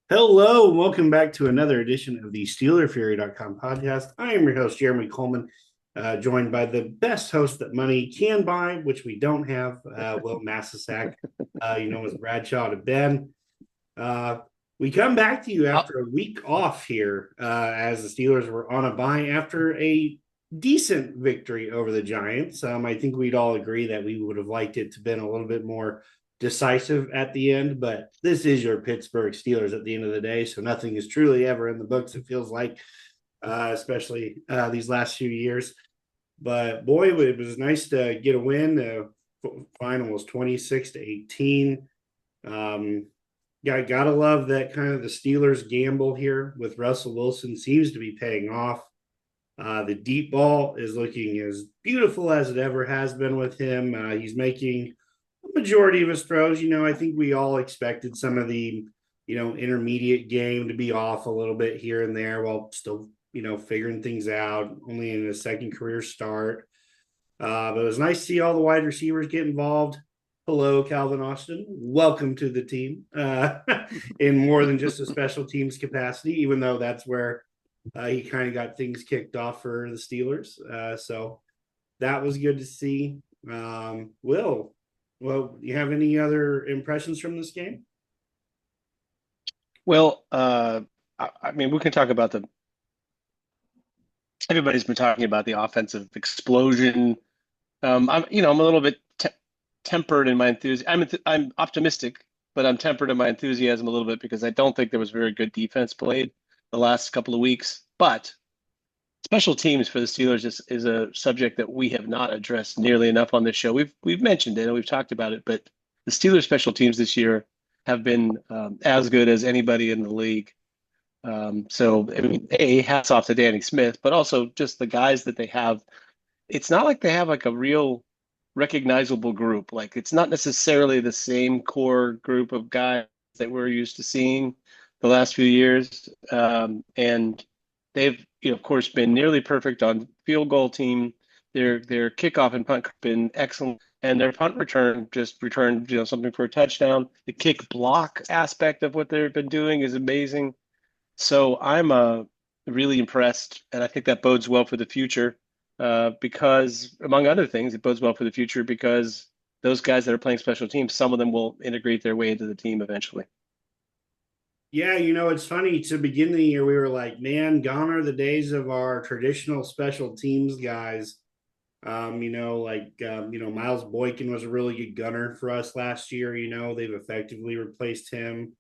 Hello, and welcome back to another edition of the SteelerFury.com podcast. I am your host, Jeremy Kohlman, joined by the best host that money can buy, which we don't have, Will Masisak, with Bradshaw to Ben. Uh, we come back to you Uh, after a week off here, as the Steelers were on a bye after a decent victory over the Giants. I think we'd all agree that we would have liked it to have been a little bit more decisive at the end, but this is your Pittsburgh Steelers at the end of the day, so nothing is truly ever in the books. It feels like, especially these last few years. But boy, it was nice to get a win. The final was 26-18. Um, gotta love that kind of the Steelers gamble here with Russell Wilson seems to be paying off. The deep ball is looking as beautiful as it ever has been with him. He's making a majority of his throws. I think we all expected some of the, intermediate game to be off a little bit here and there while still, figuring things out, only in his second career start. But it was nice to see all the wide receivers get involved. Hello, Calvin Austin. Welcome to the team in more than just a special teams capacity, even though that's where he kind of got things kicked off for the Steelers. So that was good to see. Will, well, you have any other impressions from this game? well, I mean, we can talk about everybody's been talking about the offensive explosion. I'm a little bit tempered in my enthusiasm. I'm optimistic, but I'm tempered in my enthusiasm a little bit because I don't think there was very good defense played the last couple of weeks. But special teams for the Steelers is a subject that we have not addressed nearly enough on this show. We've mentioned it and we've talked about it, but the Steelers special teams this year have been as good as anybody in the league. So, I mean, hats off to Danny Smith, but also just the guys that they have. It's not like they have like a real recognizable group. Like it's not necessarily the same core group of guys that we're used to seeing the last few years. And they've, of course, been nearly perfect on field goal team. Their kickoff and punt have been excellent, and their punt return just returned, something for a touchdown. The kick block aspect of what they've been doing is amazing. So I'm really impressed, and I think that bodes well for the future because, among other things, it bodes well for the future because those guys that are playing special teams, some of them will integrate their way into the team eventually. Yeah, it's funny. To begin the year, we were like, man, gone are the days of our traditional special teams guys. Miles Boykin was a really good gunner for us last year. They've effectively replaced him.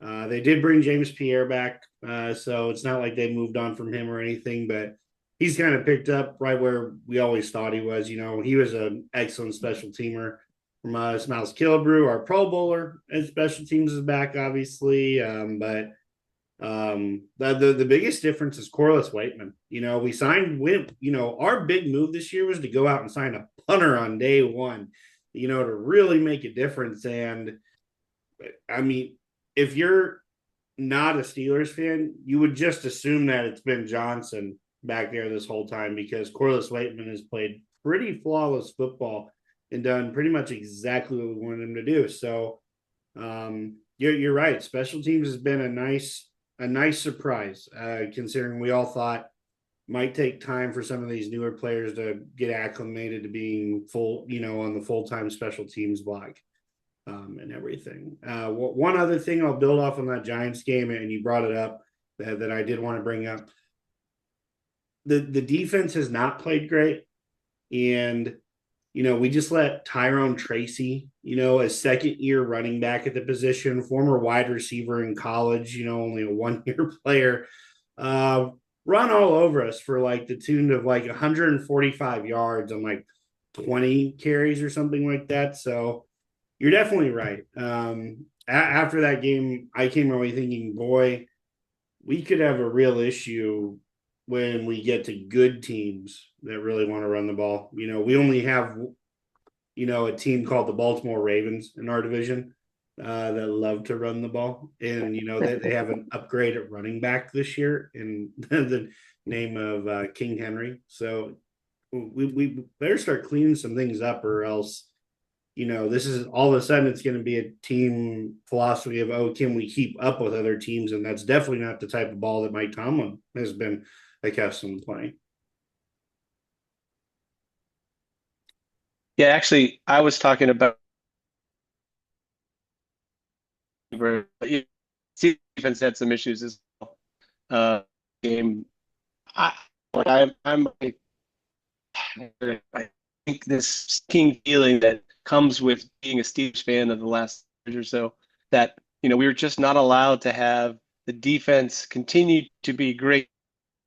They did bring James Pierre back, so it's not like they moved on from him or anything, but he's kind of picked up right where we always thought he was. He was an excellent special teamer from Miles Killebrew, our Pro Bowler, and special teams is back, obviously. But the biggest difference is Corliss Waitman. We signed with our big move this year was to go out and sign a punter on day one. To really make a difference. And I mean, if you're not a Steelers fan, you would just assume that it's been Johnson back there this whole time because Corliss Waitman has played pretty flawless football and done pretty much exactly what we wanted him to do. So you're right. Special teams has been a nice surprise, considering we all thought might take time for some of these newer players to get acclimated to being full, on the full time special teams block and everything. One other thing I'll build off on that Giants game, and you brought it up that I did want to bring up. The defense has not played great, and we just let Tyrone Tracy, a second year running back at the position, former wide receiver in college, only a 1 year player, uh, run all over us for like the tune of like 145 yards on like 20 carries or something like that. So you're definitely right. After that game, I came away thinking, boy, we could have a real issue when we get to good teams that really want to run the ball. We only have, a team called the Baltimore Ravens in our division that love to run the ball. And, they have an upgrade at running back this year in the name of King Henry. So we better start cleaning some things up or else this is all of a sudden it's going to be a team philosophy of, oh, can we keep up with other teams? And that's definitely not the type of ball that Mike Tomlin has been accustomed to playing. Yeah, actually, I was talking about defense had some issues as well. Game, I like I think this king feeling that comes with being a Steelers fan of the last years or so, that we were just not allowed to have the defense continue to be great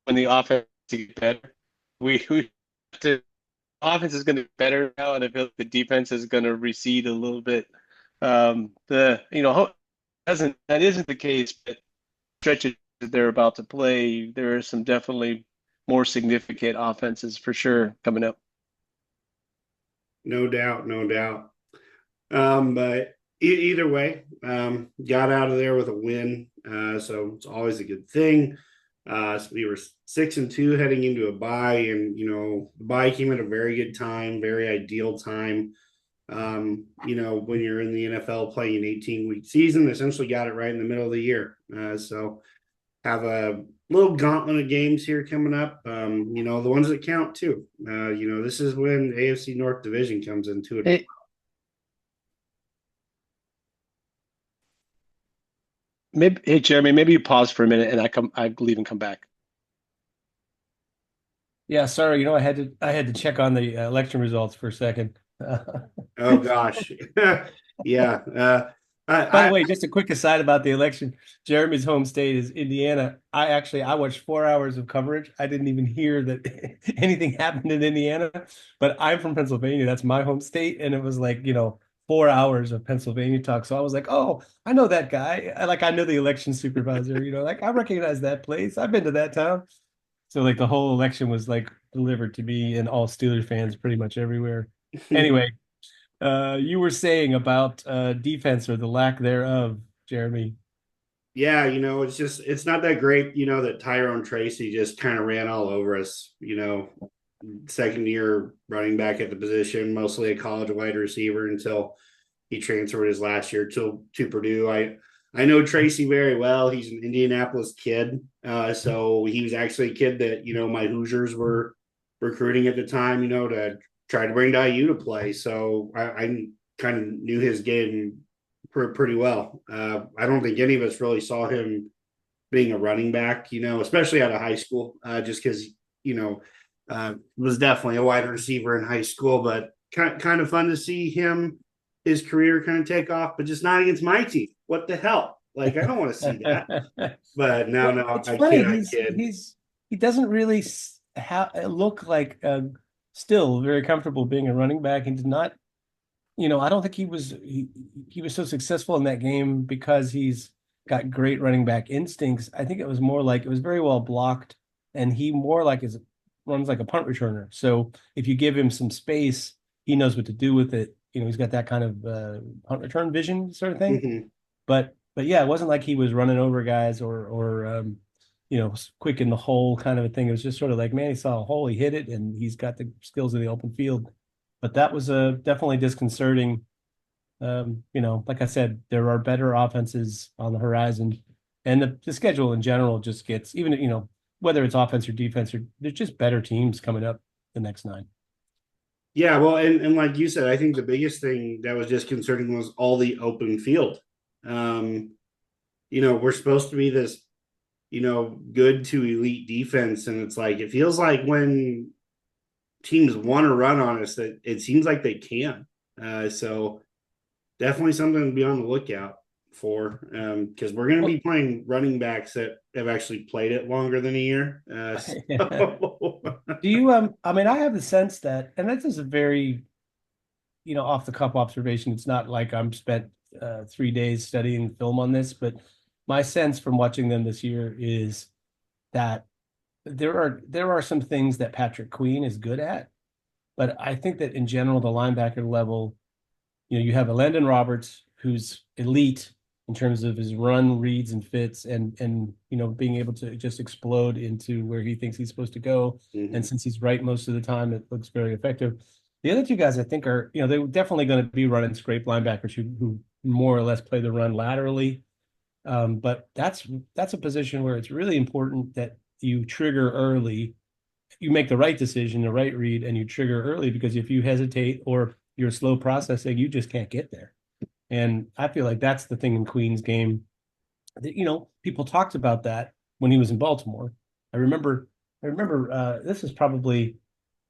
when the offense is better. We the offense is going to be better now, and I feel like the defense is going to recede a little bit. The doesn't that isn't the case, but stretches that they're about to play, there are some definitely more significant offenses for sure coming up. No doubt, no doubt. But either way, got out of there with a win. So it's always a good thing. So we were 6-2 heading into a bye, and the bye came at a very good time, very ideal time. When you're in the NFL playing an 18-week season, essentially got it right in the middle of the year. So have a little gauntlet of games here coming up. The ones that count too. This is when AFC North Division comes into it. Maybe, hey Jeremy, maybe you pause for a minute and I leave and come back. Yeah, sorry. I had to check on the election results for a second. Oh gosh, yeah. By the way, just a quick aside about the election. Jeremy's home state is Indiana. I watched 4 hours of coverage. I didn't even hear that anything happened in Indiana, but I'm from Pennsylvania. That's my home state, and it was like 4 hours of Pennsylvania talk. So I was like, oh, I know that guy. I know the election supervisor. Like I recognize that place. I've been to that town. So like the whole election was like delivered to me and all Steelers fans pretty much everywhere. Anyway, you were saying about defense or the lack thereof, Jeremy. Yeah, it's not that great, that Tyrone Tracy just kind of ran all over us, second year running back at the position, mostly a college wide receiver until he transferred his last year to Purdue. I know Tracy very well. He's an Indianapolis kid. So he was actually a kid that, my Hoosiers were recruiting at the time, to try to bring to IU to play. So I kind of knew his game pretty well. I don't think any of us really saw him being a running back, especially out of high school, just because, was definitely a wide receiver in high school, but kind of fun to see his career kind of take off, but just not against my team. What the hell? Like, I don't want to see that. But no, It's I funny. kid, I kid. He doesn't really look like still very comfortable being a running back. He did not. I don't think he was so successful in that game because he's got great running back instincts. I think it was more like it was very well blocked, and he more like runs like a punt returner. So if you give him some space, he knows what to do with it. He's got that kind of punt return vision sort of thing. Mm-hmm. But yeah, it wasn't like he was running over guys or quick in the hole kind of a thing. It was just sort of like, man, he saw a hole, he hit it, and he's got the skills in the open field. But that was definitely disconcerting. Like I said, there are better offenses on the horizon, and the schedule in general just gets even whether it's offense or defense, or there's just better teams coming up the next 9. Yeah, well, and like you said, I think the biggest thing that was disconcerting was all the open field. We're supposed to be this, good to elite defense, and it's like it feels like when teams want to run on us that it seems like they can. So definitely something to be on the lookout for, because we're going to be playing running backs that have actually played it longer than a year. So. Do you I mean, I have the sense that, and this is a very off the cuff observation. It's not like I'm spent 3 days studying film on this, but my sense from watching them this year is that there are some things that Patrick Queen is good at, but I think that in general, the linebacker level, you have a Landon Roberts who's elite in terms of his run reads and fits and being able to just explode into where he thinks he's supposed to go. Mm-hmm. And since he's right most of the time, it looks very effective. The other two guys I think are, they're definitely going to be running scrape linebackers who more or less play the run laterally. But that's a position where it's really important that you trigger early, you make the right decision, the right read, and you trigger early, because if you hesitate or you're slow processing, you just can't get there. And I feel like that's the thing in Queen's game. People talked about that when he was in Baltimore. I remember this is probably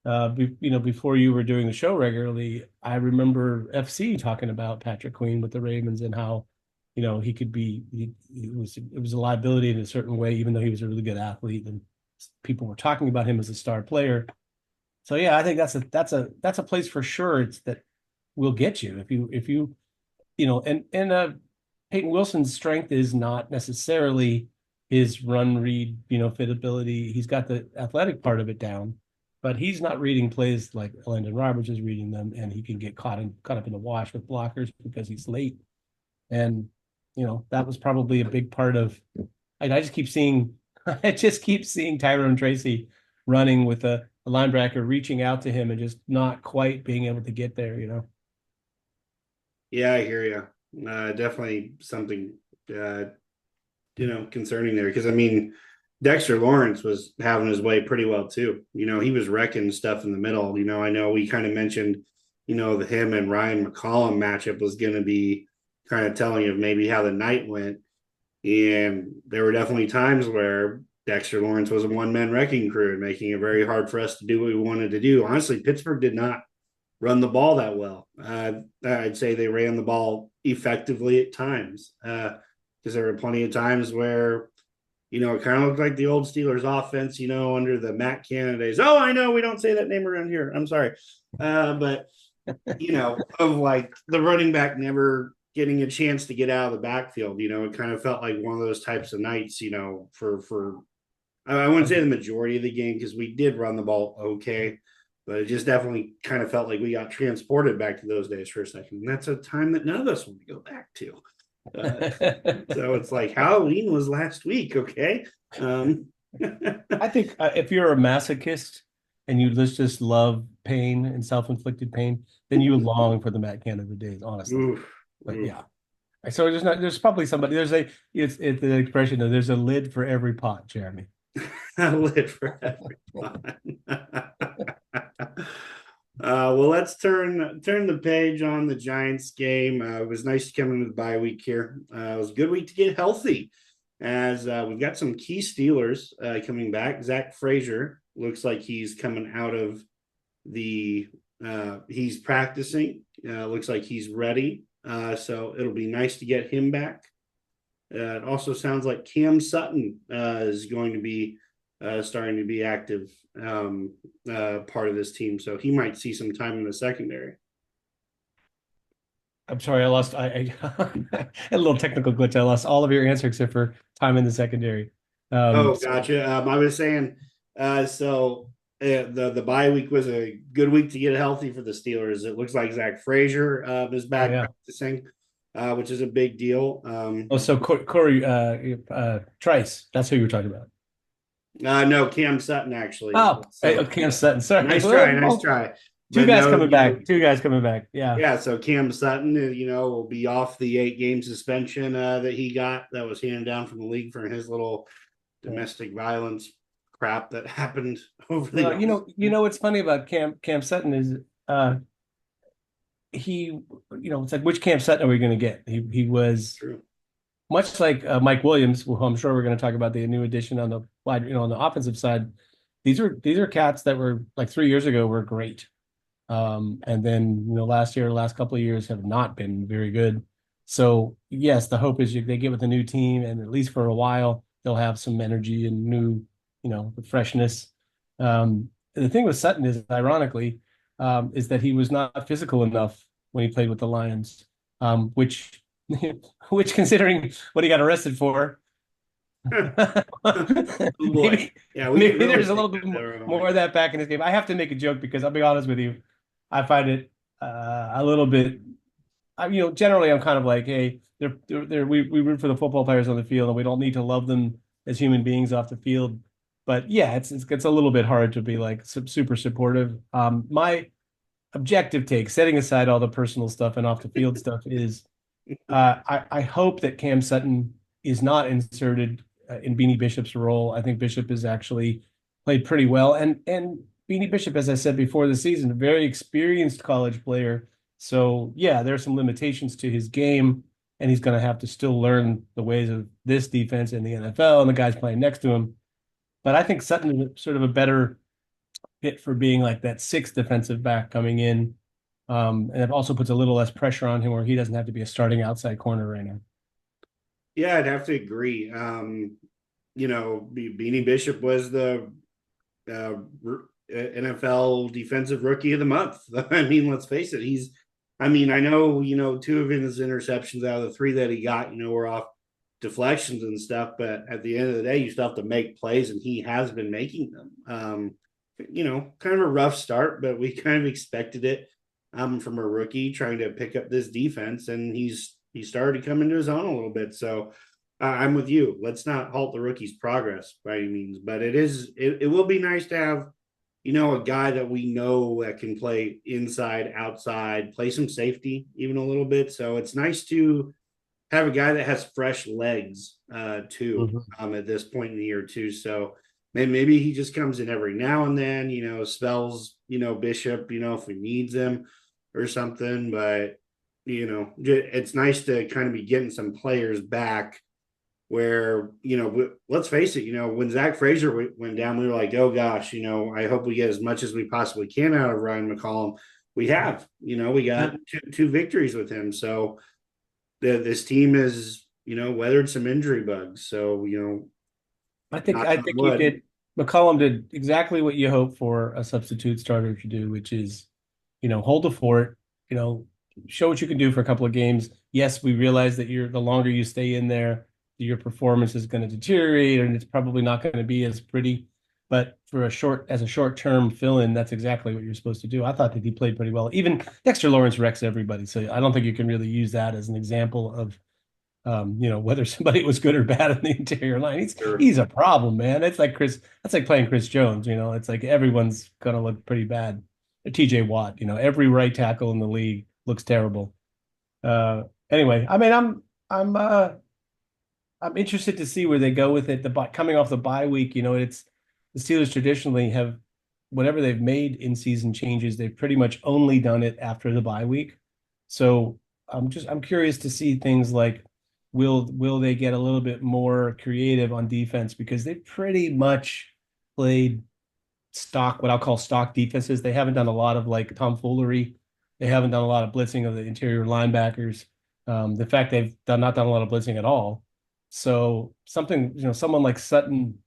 before you were doing the show regularly. I remember FC talking about Patrick Queen with the Ravens and how, he could be, it was a liability in a certain way, even though he was a really good athlete and people were talking about him as a star player. So yeah, I think that's a place for sure. It's that will get you if you Peyton Wilson's strength is not necessarily his run read, fit ability. He's got the athletic part of it down, but he's not reading plays like Landon Roberts is reading them, and he can get caught up in the wash with blockers because he's late. And that was probably a big part of. I just keep seeing, Tyrone Tracy running with a linebacker reaching out to him and just not quite being able to get there. Yeah, I hear you. Definitely something, concerning there. Because, I mean, Dexter Lawrence was having his way pretty well, too. He was wrecking stuff in the middle. I know we kind of mentioned, him and Ryan McCollum matchup was going to be kind of telling of maybe how the night went. And there were definitely times where Dexter Lawrence was a one-man wrecking crew and making it very hard for us to do what we wanted to do. Honestly, Pittsburgh did not run the ball that well. I'd say they ran the ball effectively at times, because there were plenty of times where, it kind of looked like the old Steelers offense, under the Matt Canada days. Oh, I know we don't say that name around here. I'm sorry. But, of like the running back never getting a chance to get out of the backfield. It kind of felt like one of those types of nights, for I wouldn't say the majority of the game, because we did run the ball okay, but it just definitely kind of felt like we got transported back to those days for a second. And that's a time that none of us want to go back to. So it's like Halloween was last week, okay? I think if you're a masochist and you just love pain and self-inflicted pain, then you long for the Matt Canada days, honestly. Oof, but oof. yeah. So there's probably somebody, it's the expression of there's a lid for every pot, Jeremy. A lid for every pot. Well, let's turn the page on the Giants game. It was nice to come into the bye week here. It was a good week to get healthy, as we've got some key Steelers coming back. Zach Frazier looks like he's coming out of the he's practicing. Looks like he's ready. So it'll be nice to get him back. It also sounds like Cam Sutton is going to be starting to be active part of this team. So he might see some time in the secondary. I'm sorry, I had a little technical glitch. I lost all of your answer except for time in the secondary. Gotcha. I was saying, the bye week was a good week to get healthy for the Steelers. It looks like Zach Frazier is back practicing, which is a big deal. So Corey Trice, that's who you were talking about. No, Cam Sutton, actually. Cam Sutton. Sorry. Nice try. Two guys coming back. Yeah. Yeah. So Cam Sutton, will be off the 8-game suspension that he got, that was handed down from the league for his little domestic violence crap that happened over the what's funny about Cam Sutton is he, it's like, which Cam Sutton are we going to get? He was True. Much like Mike Williams, who I'm sure we're going to talk about, the new addition on the wide, on the offensive side. These are cats that were like 3 years ago were great, and then last couple of years have not been very good. So yes, the hope is they get with a new team, and at least for a while they'll have some energy and new, freshness. The thing with Sutton is, ironically, is that he was not physical enough when he played with the Lions, which considering what he got arrested for, maybe there's a little bit more of that back in his game. I have to make a joke because I'll be honest with you, I find it a little bit. Generally I'm kind of like, hey, we root for the football players on the field, and we don't need to love them as human beings off the field. But yeah, it's a little bit hard to be like super supportive. My objective take, setting aside all the personal stuff and off the field stuff, is I hope that Cam Sutton is not inserted in Beanie Bishop's role. I think Bishop has actually played pretty well, and Beanie Bishop, as I said before the season, a very experienced college player. So yeah, there are some limitations to his game, and he's going to have to still learn the ways of this defense in the NFL and the guys playing next to him. But I think Sutton is sort of a better fit for being like that sixth defensive back coming in. And it also puts a little less pressure on him where he doesn't have to be a starting outside corner right now. Yeah, I'd have to agree. Beanie Bishop was the NFL Defensive Rookie of the Month. I mean, let's face it. I know, two of his interceptions out of the three that he got, were off deflections and stuff. But at the end of the day, you still have to make plays, and he has been making them. Kind of a rough start, but we kind of expected it from a rookie trying to pick up this defense, and he started to come into his own a little bit. So I'm with you. Let's not halt the rookie's progress by any means, but it will be nice to have, a guy that we know that can play inside, outside, play some safety even a little bit. So it's nice to have a guy that has fresh legs too, at this point in the year too. So maybe he just comes in every now and then, spells, Bishop, if he needs him or something. But, it's nice to kind of be getting some players back where, let's face it, when Zach Frazier went down, we were like, oh gosh, I hope we get as much as we possibly can out of Ryan McCollum. We have, we got two victories with him. So this team is, weathered some injury bugs. So, I think you did. McCollum did exactly what you hope for a substitute starter to do, which is, hold the fort, show what you can do for a couple of games. Yes, we realize that the longer you stay in there, your performance is going to deteriorate, and it's probably not going to be as pretty. But as a short-term fill-in, that's exactly what you're supposed to do. I thought that he played pretty well. Even Dexter Lawrence wrecks everybody, so I don't think you can really use that as an example of whether somebody was good or bad in the interior line. He's a problem, man. That's like playing Chris Jones, it's like everyone's gonna look pretty bad. TJ Watt, every right tackle in the league looks terrible. Anyway, I mean, I'm interested to see where they go with it. Coming off the bye week, it's the Steelers traditionally have whatever they've made in season changes, they've pretty much only done it after the bye week. So I'm curious to see things like will they get a little bit more creative on defense, because they pretty much played what I'll call stock defenses. They haven't done a lot of like tomfoolery. They haven't done a lot of blitzing of the interior linebackers. The fact they've not done a lot of blitzing at all. So someone like Sutton,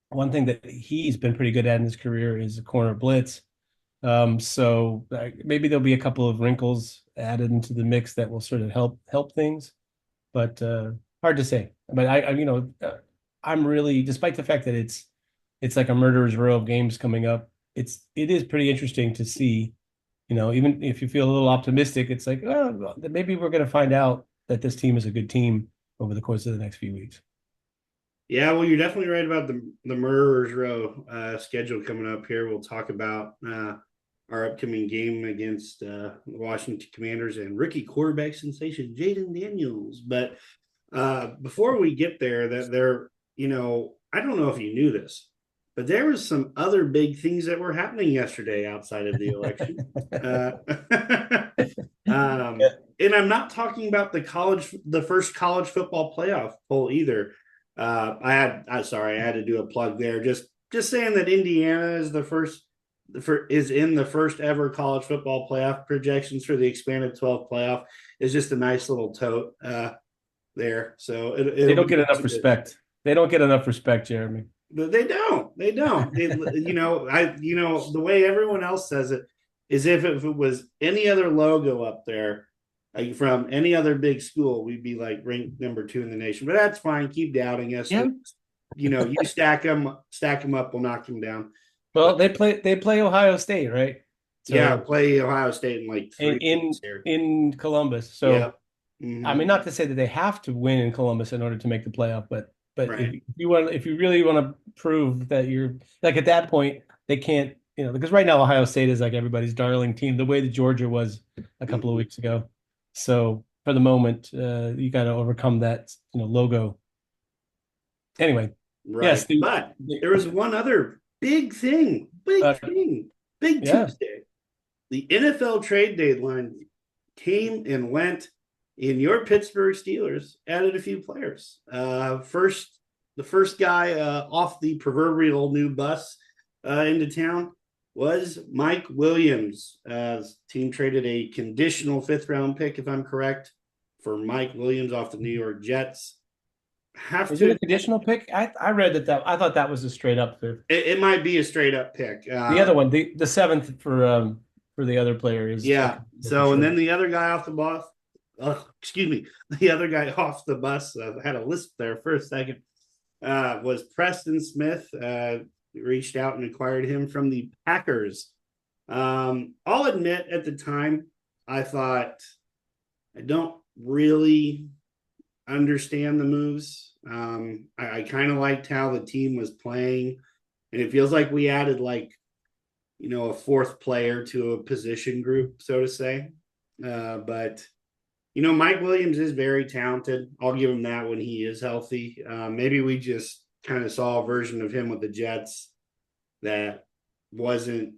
one thing that he's been pretty good at in his career is a corner blitz. So maybe there'll be a couple of wrinkles added into the mix that will sort of help things, but hard to say. But I'm really, despite the fact that it's like a murderer's row of games coming up, it is pretty interesting to see. Even if you feel a little optimistic, it's like, oh, maybe we're going to find out that this team is a good team over the course of the next few weeks. Yeah, well, you're definitely right about the murderer's row schedule coming up here. We'll talk about our upcoming game against the Washington Commanders and rookie quarterback sensation Jayden Daniels. But before we get there, I don't know if you knew this, but there was some other big things that were happening yesterday outside of the election. And I'm not talking about the first college football playoff poll either. I had to do a plug there. Just saying that Indiana is is in the first ever college football playoff projections for the expanded 12 playoff is just a nice little tote there. So they don't get enough respect. They don't get enough respect, Jeremy. They don't. The way everyone else says it is if it was any other logo up there, like from any other big school, we'd be like ranked number 2 in the nation. But that's fine. Keep doubting us. Yeah. You stack them up, we'll knock them down. Well, they play Ohio State, right? So, yeah, play Ohio State in like 3 in Columbus. So, yeah. Mm-hmm. I mean, not to say that they have to win in Columbus in order to make the playoff, but right. if you really want to prove that you're like at that point, they can't because right now Ohio State is like everybody's darling team, the way that Georgia was a couple of weeks ago. So for the moment, you got to overcome that, logo. Anyway, Right. yes, But there was one other big thing, big yeah. Tuesday. The NFL trade deadline came and went, and your Pittsburgh Steelers added a few players. The first guy off the proverbial new bus into town was Mike Williams. Team traded a conditional 5th-round pick, if I'm correct, for Mike Williams off the New York Jets. Is it a conditional pick? I read that I thought that was a straight up pick. It might be a straight up pick. The other one, the 7th for the other player is So and then the other guy off the bus, the other guy off the bus had a lisp there for a second. Was Preston Smith. Reached out and acquired him from the Packers. I'll admit at the time I thought I don't really understand the moves. I kind of liked how the team was playing, and it feels like we added a 4th player to a position group, so to say. But Mike Williams is very talented. I'll give him that when he is healthy. Maybe we just kind of saw a version of him with the Jets that wasn't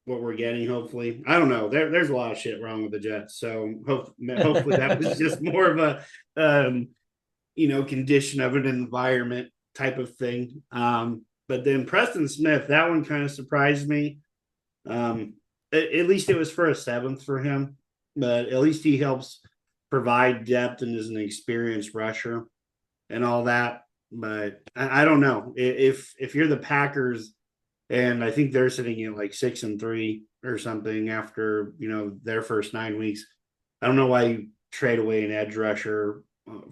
what we're getting. Hopefully, I don't know. There's a lot of shit wrong with the Jets, so hopefully that was just more of a condition of an environment type of thing. But then Preston Smith, that one kind of surprised me. At least it was for a 7th for him, but at least he helps provide depth and is an experienced rusher and all that. But I don't know if you're the Packers, and I think they're sitting at like 6-3 or something after their first 9 weeks. I don't know why you trade away an edge rusher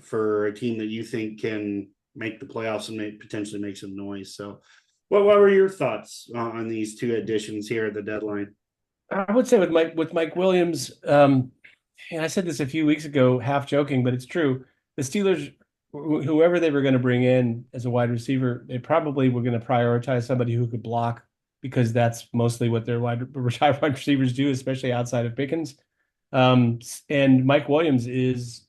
for a team that you think can make the playoffs and potentially make some noise. So, what were your thoughts on these 2 additions here at the deadline? I would say with Mike Williams, and I said this a few weeks ago, half joking, but it's true. The Steelers, whoever they were going to bring in as a wide receiver, they probably were going to prioritize somebody who could block, because that's mostly what their wide receivers do, especially outside of Pickens. And Mike Williams is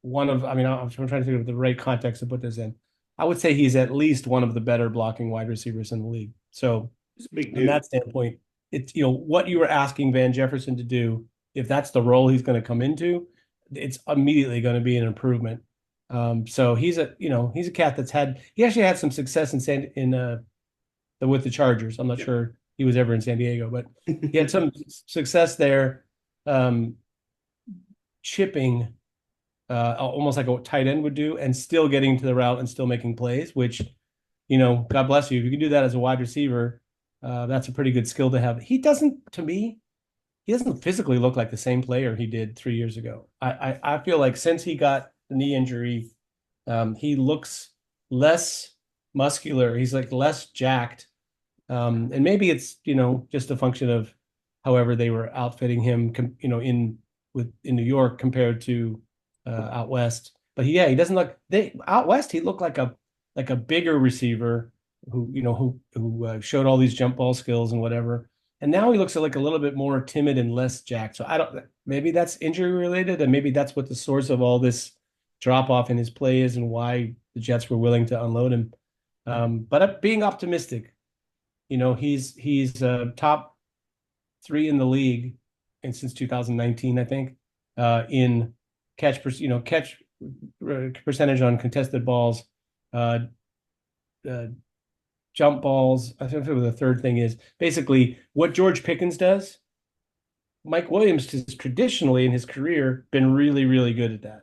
one of, I'm trying to think of the right context to put this in. I would say he's at least one of the better blocking wide receivers in the league. So from that standpoint, it's, what you were asking Van Jefferson to do, if that's the role he's going to come into, it's immediately going to be an improvement. So he's a cat he actually had some success with the Chargers. I'm not sure he was ever in San Diego, but he had some success there, chipping, almost like a tight end would do, and still getting to the route and still making plays, which, God bless you. If you can do that as a wide receiver, that's a pretty good skill to have. To me, he doesn't physically look like the same player he did 3 years ago. I feel like since he got the knee injury, he looks less muscular. He's like less jacked. And maybe it's, just a function of however they were outfitting him, in New York compared to out west. But he doesn't look out west. He looked like a bigger receiver who showed all these jump ball skills and whatever. And now he looks like a little bit more timid and less jacked. So maybe that's injury related, and maybe that's what the source of all this drop off in his play is, and why the Jets were willing to unload him. But being optimistic, he's top 3 in the league, and since 2019, I think, in catch percentage on contested balls, jump balls. I think the third thing is basically what George Pickens does. Mike Williams has traditionally in his career been really, really good at that.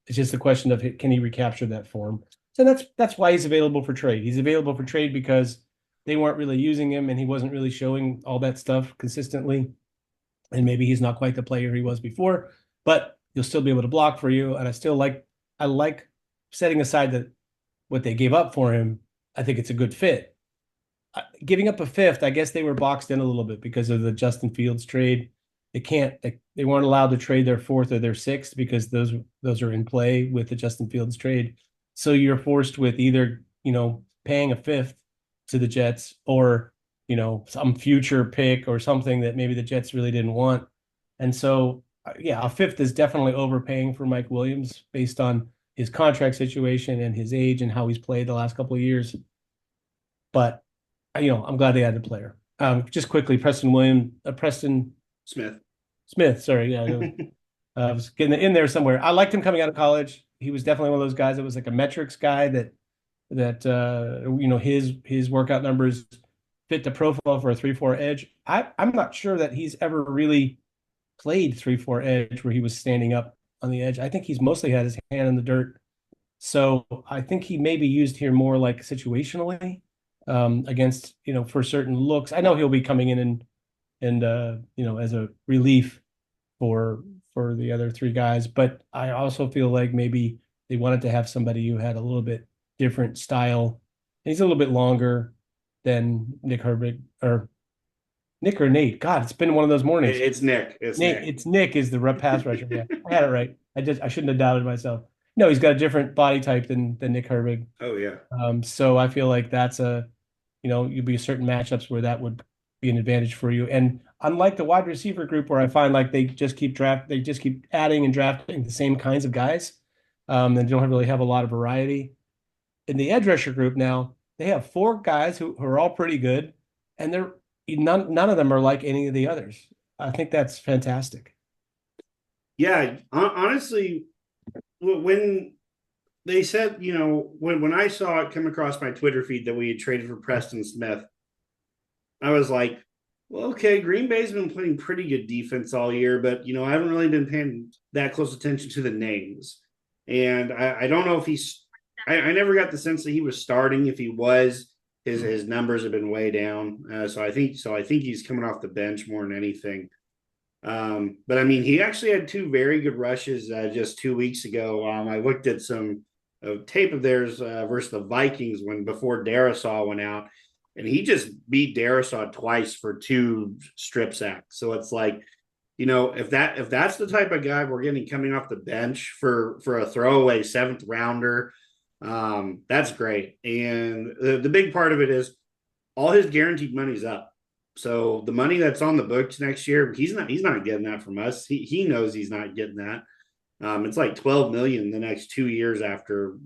It's just a question of, can he recapture that form? So that's why he's available for trade. He's available for trade because they weren't really using him, and he wasn't really showing all that stuff consistently. And maybe he's not quite the player he was before, but he'll still be able to block for you. And I like setting aside that what they gave up for him. I think it's a good fit. Giving up a 5th, I guess they were boxed in a little bit because of the Justin Fields trade. They weren't allowed to trade their 4th or their 6th because those are in play with the Justin Fields trade. So you're forced with either, paying a 5th to the Jets, or, some future pick or something that maybe the Jets really didn't want. And so, yeah, a fifth is definitely overpaying for Mike Williams based on his contract situation and his age and how he's played the last couple of years. But, I'm glad they added a player. Just quickly, Preston Smith. Smith, sorry. Yeah, I was getting in there somewhere. I liked him coming out of college. He was definitely one of those guys that was like a metrics guy that his workout numbers fit the profile for a 3-4 edge. I'm not sure that he's ever really played 3-4 edge where he was standing up on the edge. I think he's mostly had his hand in the dirt. So I think he may be used here more like situationally against, for certain looks. I know he'll be coming in and as a relief for the other three guys, but I also feel like maybe they wanted to have somebody who had a little bit different style. And he's a little bit longer than Nick Herbig or Nick or Nate. God, it's been one of those mornings. It's Nick. It's Nick is the pass rusher. Yeah, I had it right. I shouldn't have doubted myself. No, he's got a different body type than Nick Herbig. Oh yeah. So I feel like that's you'd be certain matchups where that would be an advantage for you. And unlike the wide receiver group where I find like they just keep adding and drafting the same kinds of guys, and don't really have a lot of variety. In the edge rusher group now, they have 4 guys who are all pretty good, and they're none of them are like any of the others. I think that's fantastic. Yeah, honestly, when they said, when I saw it come across my Twitter feed that we had traded for Preston Smith, I was like, well, okay, Green Bay's been playing pretty good defense all year, but, I haven't really been paying that close attention to the names. And I don't know if I never got the sense that he was starting. If he was, his numbers have been way down. So I think he's coming off the bench more than anything. But I mean, he actually had 2 very good rushes just 2 weeks ago. I looked at some tape of theirs versus the Vikings before Darisaw went out, and he just beat Darisaw twice for 2 strip sacks. So it's like, if that's the type of guy we're getting coming off the bench for a throwaway 7th rounder, that's great. And the big part of it is all his guaranteed money's up. So the money that's on the books next year, he's not getting that from us. He knows he's not getting that. It's like 12 million the next 2 years after,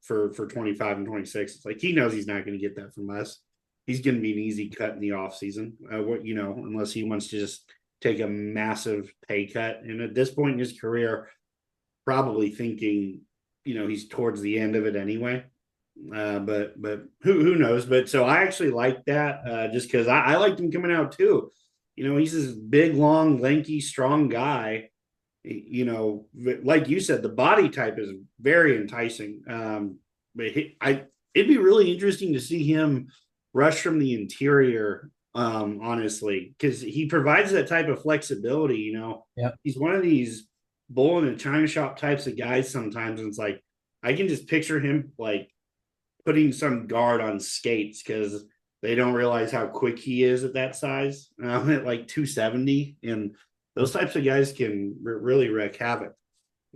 for 25 and 26. It's like he knows he's not going to get that from us. He's going to be an easy cut in the offseason, unless he wants to just take a massive pay cut. And at this point in his career, probably thinking, he's towards the end of it anyway. But who knows? But so I actually like that just because I liked him coming out too. He's this big, long, lanky, strong guy. Like you said, the body type is very enticing. But it'd be really interesting to see him rush from the interior. Honestly, because he provides that type of flexibility. Yeah, he's one of these bull in a china shop types of guys sometimes, and it's like I can just picture him like putting some guard on skates because they don't realize how quick he is at that size, at like 270, and those types of guys can really wreak havoc.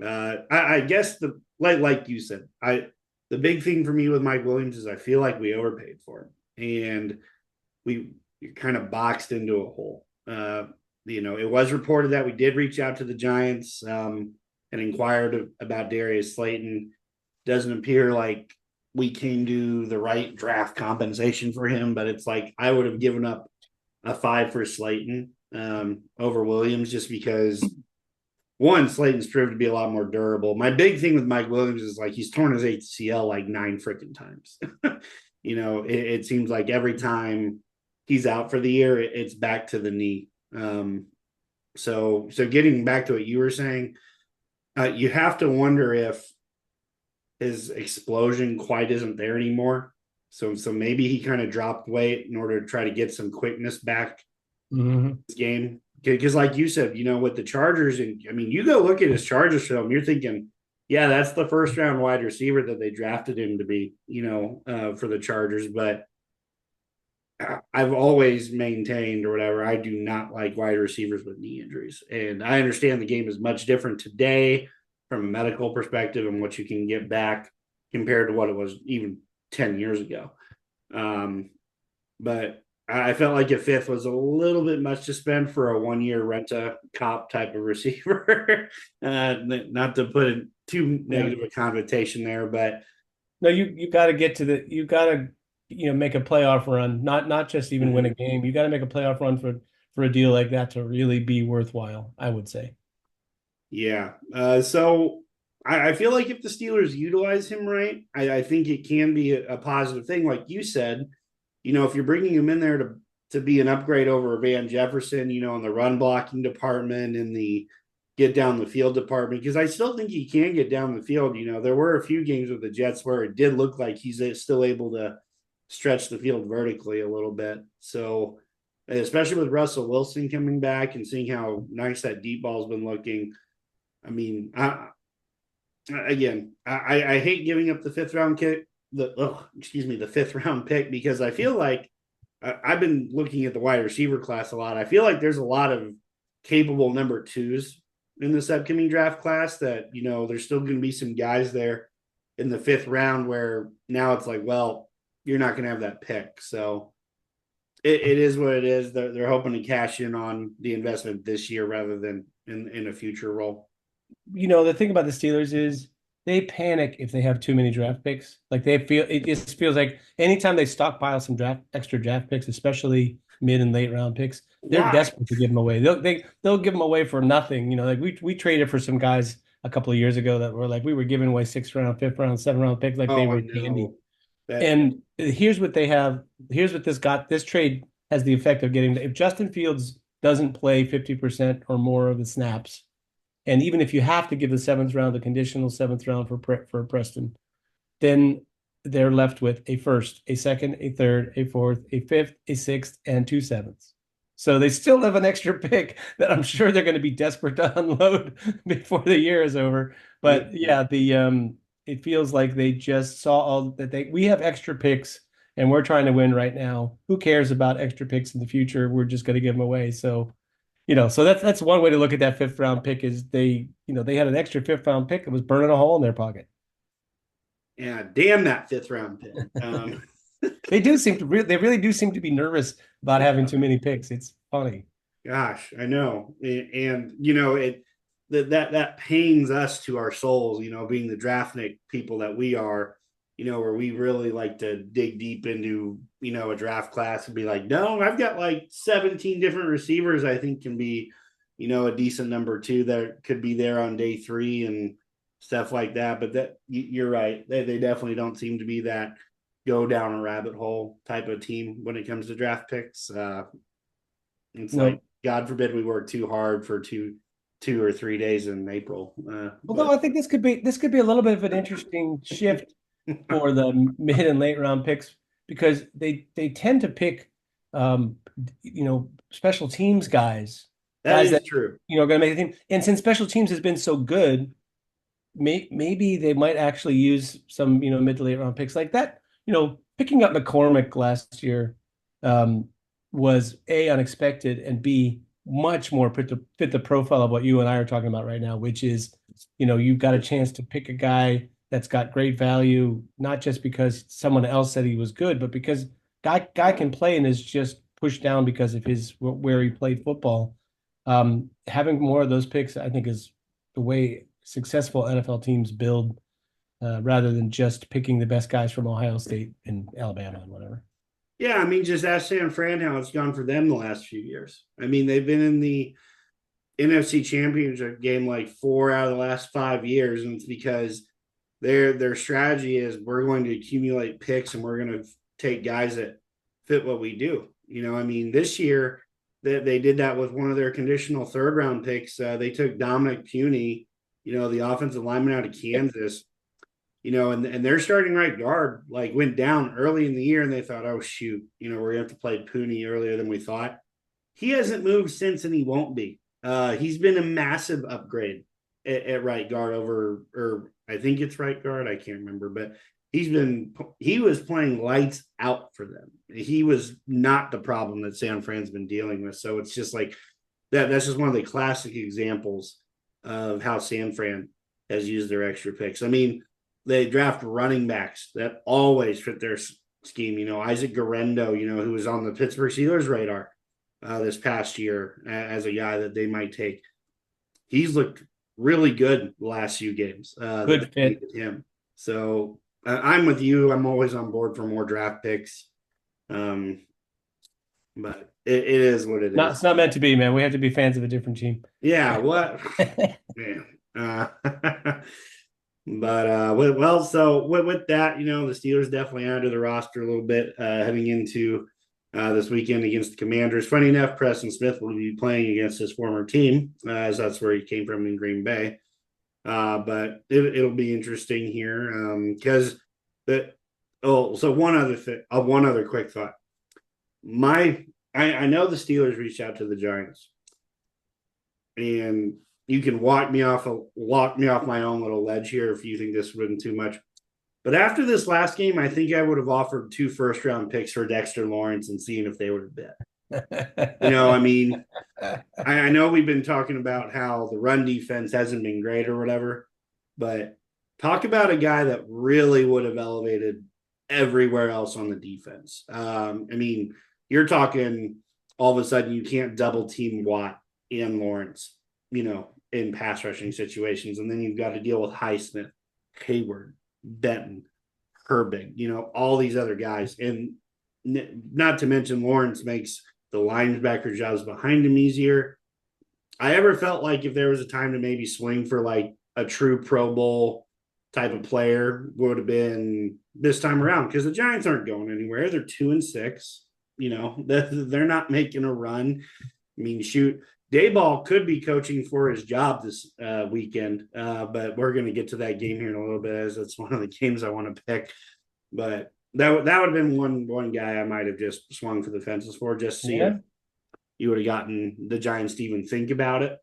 I guess like you said, the big thing for me with Mike Williams is I feel like we overpaid for him, and we kind of boxed into a hole. It was reported that we did reach out to the Giants and inquired about Darius Slayton. Doesn't appear like we came to the right draft compensation for him, but it's like I would have given up a 5 for Slayton over Williams just because, one, Slayton's proved to be a lot more durable. My big thing with Mike Williams is like he's torn his ACL like 9 freaking times. It seems like every time he's out for the year, it's back to the knee. So getting back to what you were saying, you have to wonder if his explosion quite isn't there anymore. So maybe he kind of dropped weight in order to try to get some quickness back this game. Because like you said, with the Chargers, and I mean, you go look at his Chargers film, you're thinking, yeah, that's the 1st round wide receiver that they drafted him to be, for the Chargers. But I've always maintained or whatever, I do not like wide receivers with knee injuries. And I understand the game is much different today from a medical perspective and what you can get back compared to what it was even 10 years ago. But I felt like a fifth was a little bit much to spend for a 1 year rent-a-cop type of receiver. Not to put too negative a connotation there, but no, you got to get to you got to make a playoff run, not just even win a game. You got to make a playoff run for a deal like that to really be worthwhile, I would say. Yeah. So I feel like if the Steelers utilize him right, I think it can be a positive thing. Like you said, if you're bringing him in there to be an upgrade over Van Jefferson, in the run blocking department and the get down the field department, because I still think he can get down the field. There were a few games with the Jets where it did look like he's still able to stretch the field vertically a little bit. So, especially with Russell Wilson coming back and seeing how nice that deep ball's been looking. I mean, I hate giving up the fifth round kick. The fifth round pick, because I feel like I've been looking at the wide receiver class a lot. I feel like there's a lot of capable number twos in this upcoming draft class that, there's still going to be some guys there in the fifth round where now it's like, well, you're not going to have that pick. So it is what it is. They're hoping to cash in on the investment this year rather than in a future role. The thing about the Steelers is they panic if they have too many draft picks. Like it just feels like anytime they stockpile some extra draft picks, especially mid and late round picks, they're desperate to give them away. They'll give them away for nothing. Like we traded for some guys a couple of years ago that were like we were giving away 6th round, 5th round, 7th round picks like they were candy. And here's what they have. Here's what this trade has the effect of getting. If Justin Fields doesn't play 50% or more of the snaps, and even if you have to give the 7th round, the conditional 7th round for Preston, then they're left with a first, a second, a third, a fourth, a fifth, a sixth, and 2 7ths. So they still have an extra pick that I'm sure they're going to be desperate to unload before the year is over. But yeah, it feels like they just saw all that we have extra picks and we're trying to win right now. Who cares about extra picks in the future? We're just going to give them away. So so that's one way to look at that 5th round pick is they had an extra 5th round pick that was burning a hole in their pocket. Yeah, damn that 5th round pick. They really do seem to be nervous about having too many picks. It's funny. Gosh, I know, and that pains us to our souls. Being the draftnik people that we are. Where we really like to dig deep into, a draft class and be like, no, I've got like 17 different receivers I think can be, a decent number 2 that could be there on day 3 and stuff like that. But you're right. They definitely don't seem to be that go down a rabbit hole type of team when it comes to draft picks. It's like, God forbid we work too hard for two or 3 days in April. Although I think this could be a little bit of an interesting shift for the mid and late round picks because they tend to pick special teams guys. That is true. Going to make the team. And since special teams has been so good, maybe they might actually use some mid to late round picks like that. Picking up McCormick last year was A, unexpected, and B, much more fit the profile of what you and I are talking about right now, which is you've got a chance to pick a guy that's got great value, not just because someone else said he was good, but because guy can play and is just pushed down because of where he played football. Having more of those picks, I think, is the way successful NFL teams build, rather than just picking the best guys from Ohio State and Alabama and whatever. Yeah, I mean, just ask San Fran how it's gone for them the last few years. I mean, they've been in the NFC Championship game like 4 out of the last 5 years, and it's because their strategy is we're going to accumulate picks and we're going to take guys that fit what we do. I mean, this year they did that with one of their conditional 3rd round picks. They took Dominic Puny, the offensive lineman out of Kansas, and their starting right guard like went down early in the year and they thought, oh shoot, we're going to have to play Puny earlier than we thought. He hasn't moved since and he won't be. He's been a massive upgrade at right guard or I think it's right guard. I can't remember, but he was playing lights out for them. He was not the problem that San Fran's been dealing with. So it's just like that's just one of the classic examples of how San Fran has used their extra picks. I mean, they draft running backs that always fit their scheme. Isaac Guerrero, who was on the Pittsburgh Steelers radar this past year as a guy that they might take. He's looked really good the last few games. Good fit. Him. So I'm with you. I'm always on board for more draft picks. But it is what it is. It's not meant to be, man. We have to be fans of a different team. Yeah, what? Man. But so with that, the Steelers definitely added to the roster a little bit heading into this weekend against the Commanders. Funny enough, Preston Smith will be playing against his former team, as that's where he came from in Green Bay. But it'll be interesting here because so one other quick thought. I know the Steelers reached out to the Giants, and you can walk me off my own little ledge here if you think this would have been too much. But after this last game, I think I would have offered 2 first-round picks for Dexter Lawrence and seeing if they would have bid. I mean, I know we've been talking about how the run defense hasn't been great or whatever, but talk about a guy that really would have elevated everywhere else on the defense. I mean, you're talking all of a sudden you can't double team Watt and Lawrence, in pass rushing situations. And then you've got to deal with Highsmith, Hayward, Benton, Herbig, all these other guys. And not to mention Lawrence makes the linebacker jobs behind him easier. I ever felt like if there was a time to maybe swing for like a true Pro Bowl type of player would have been this time around, because the Giants aren't going anywhere. They're 2-6. They're not making a run. I mean, shoot, Dayball could be coaching for his job this weekend, but we're going to get to that game here in a little bit, as it's one of the games I want to pick. But that would have been one guy I might have just swung for the fences for, just to see if you would have gotten the Giants to even think about it.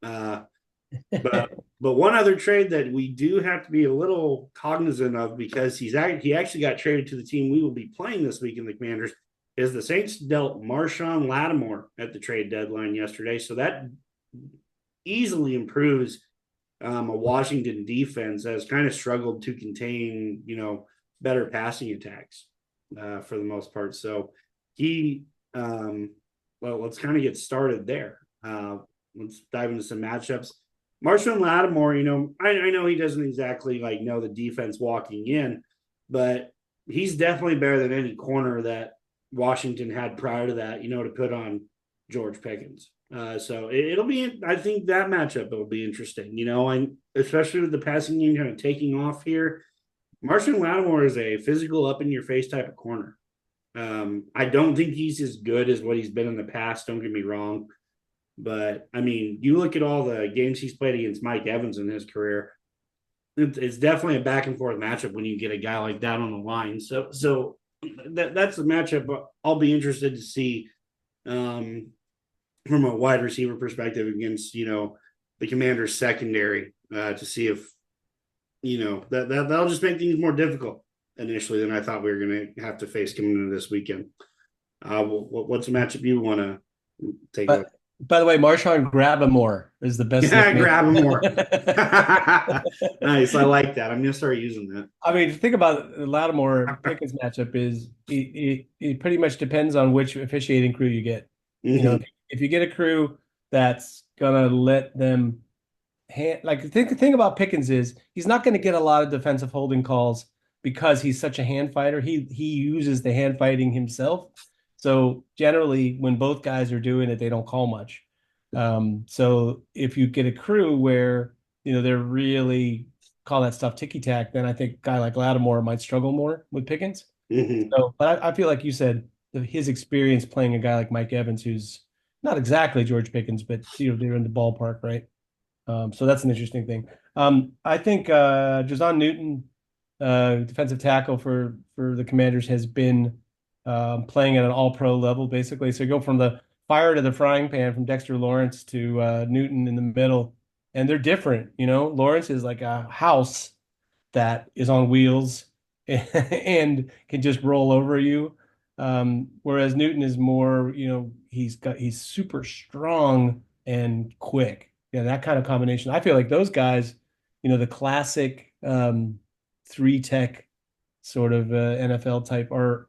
But one other trade that we do have to be a little cognizant of, because he actually got traded to the team we will be playing this week in the Commanders, is the Saints dealt Marshawn Lattimore at the trade deadline yesterday. So that easily improves a Washington defense that has kind of struggled to contain, better passing attacks for the most part. So let's kind of get started there. Let's dive into some matchups. Marshawn Lattimore, I know he doesn't exactly know the defense walking in, but he's definitely better than any corner that Washington had prior to that, to put on George Pickens. So it'll be, I think that matchup will be interesting, and especially with the passing game kind of taking off here. Marshawn Lattimore is a physical, up in your face type of corner. I don't think he's as good as what he's been in the past. Don't get me wrong. But I mean, you look at all the games he's played against Mike Evans in his career, it's definitely a back and forth matchup when you get a guy like that on the line. So that's the matchup I'll be interested to see from a wide receiver perspective against, the Commanders secondary to see if, that'll just make things more difficult initially than I thought we were going to have to face coming into this weekend. What's a matchup you want to take a look? By the way, Marshawn Grabamore is the best. Yeah, Grabamore. Nice. I like that. I'm going to start using that. I mean, think about the Lattimore Pickens matchup is it pretty much depends on which officiating crew you get. Mm-hmm. If you get a crew that's going to let them think about Pickens is he's not going to get a lot of defensive holding calls because he's such a hand fighter. He uses the hand fighting himself. So generally, when both guys are doing it, they don't call much. So if you get a crew where, they're really call that stuff ticky-tack, then I think a guy like Lattimore might struggle more with Pickens. Mm-hmm. So, but I feel like you said his experience playing a guy like Mike Evans, who's not exactly George Pickens, but they're in the ballpark, right? So that's an interesting thing. I think Jazon Newton, defensive tackle for the Commanders, has been playing at an all-pro level, basically. So you go from the fire to the frying pan, from Dexter Lawrence to Newton in the middle, and they're different. Lawrence is like a house that is on wheels and can just roll over you, whereas Newton is more, he's super strong and quick. That kind of combination. I feel like those guys, the classic 3-tech sort of NFL type are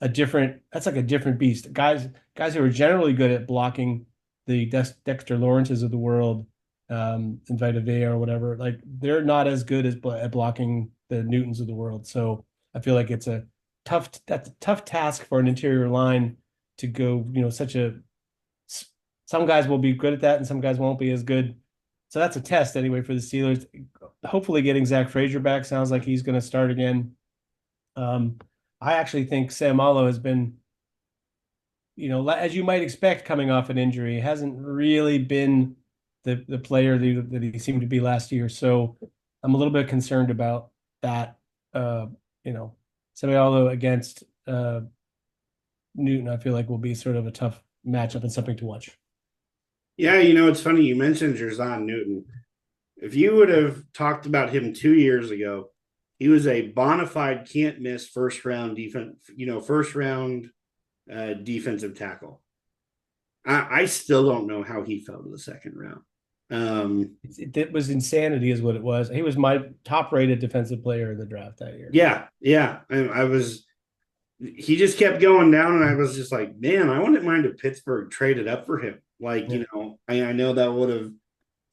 that's like a different beast. Guys who are generally good at blocking the Dexter Lawrences of the world, and Vita Vea or whatever, like they're not as good at blocking the Newtons of the world. So I feel like that's a tough task for an interior line to go, some guys will be good at that and some guys won't be as good. So that's a test anyway for the Steelers. Hopefully getting Zach Frazier back sounds like he's going to start again. I actually think Sam Allo has been, as you might expect coming off an injury, hasn't really been the player that he seemed to be last year. So I'm a little bit concerned about that. Sam Allo against Newton, I feel like will be sort of a tough matchup and something to watch. Yeah, it's funny you mentioned Jerzon Newton. If you would have talked about him 2 years ago, he was a bona fide can't miss first round defensive tackle. I still don't know how he fell to the second round. It was insanity is what it was. He was my top rated defensive player in the draft that year. Yeah. He just kept going down, and I was just like, man, I wouldn't mind if Pittsburgh traded up for him. Like, Yeah. I know that would have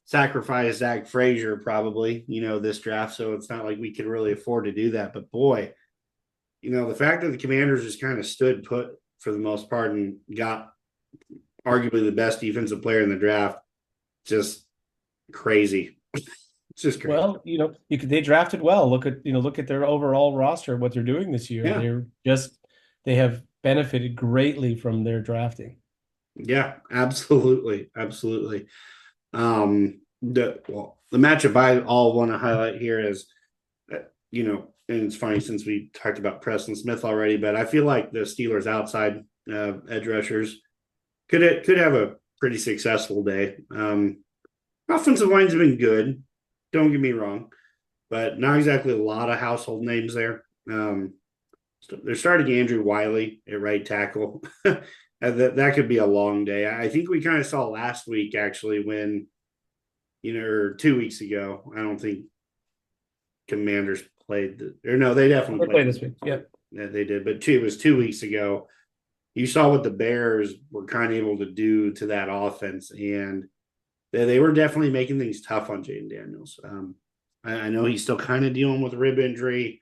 sacrificed Zach Frazier probably, this draft. So it's not like we could really afford to do that. But boy, the fact that the Commanders just kind of stood put for the most part and got arguably the best defensive player in the draft, just crazy. It's just crazy. Well, they drafted well. Look at their overall roster, what they're doing this year. Yeah. They have benefited greatly from their drafting. Yeah, absolutely. The matchup I all want to highlight here is, and it's funny since we talked about Preston Smith already, but I feel like the Steelers outside edge rushers could have a pretty successful day. Offensive lines have been good, don't get me wrong, but not exactly a lot of household names there. They're starting Andrew Wiley at right tackle. That could be a long day. I think we kind of saw last week actually when, or 2 weeks ago. I don't think Commanders played they definitely played this week. Yeah, they did. But it was 2 weeks ago. You saw what the Bears were kind of able to do to that offense, and they were definitely making things tough on Jayden Daniels. I know he's still kind of dealing with rib injury.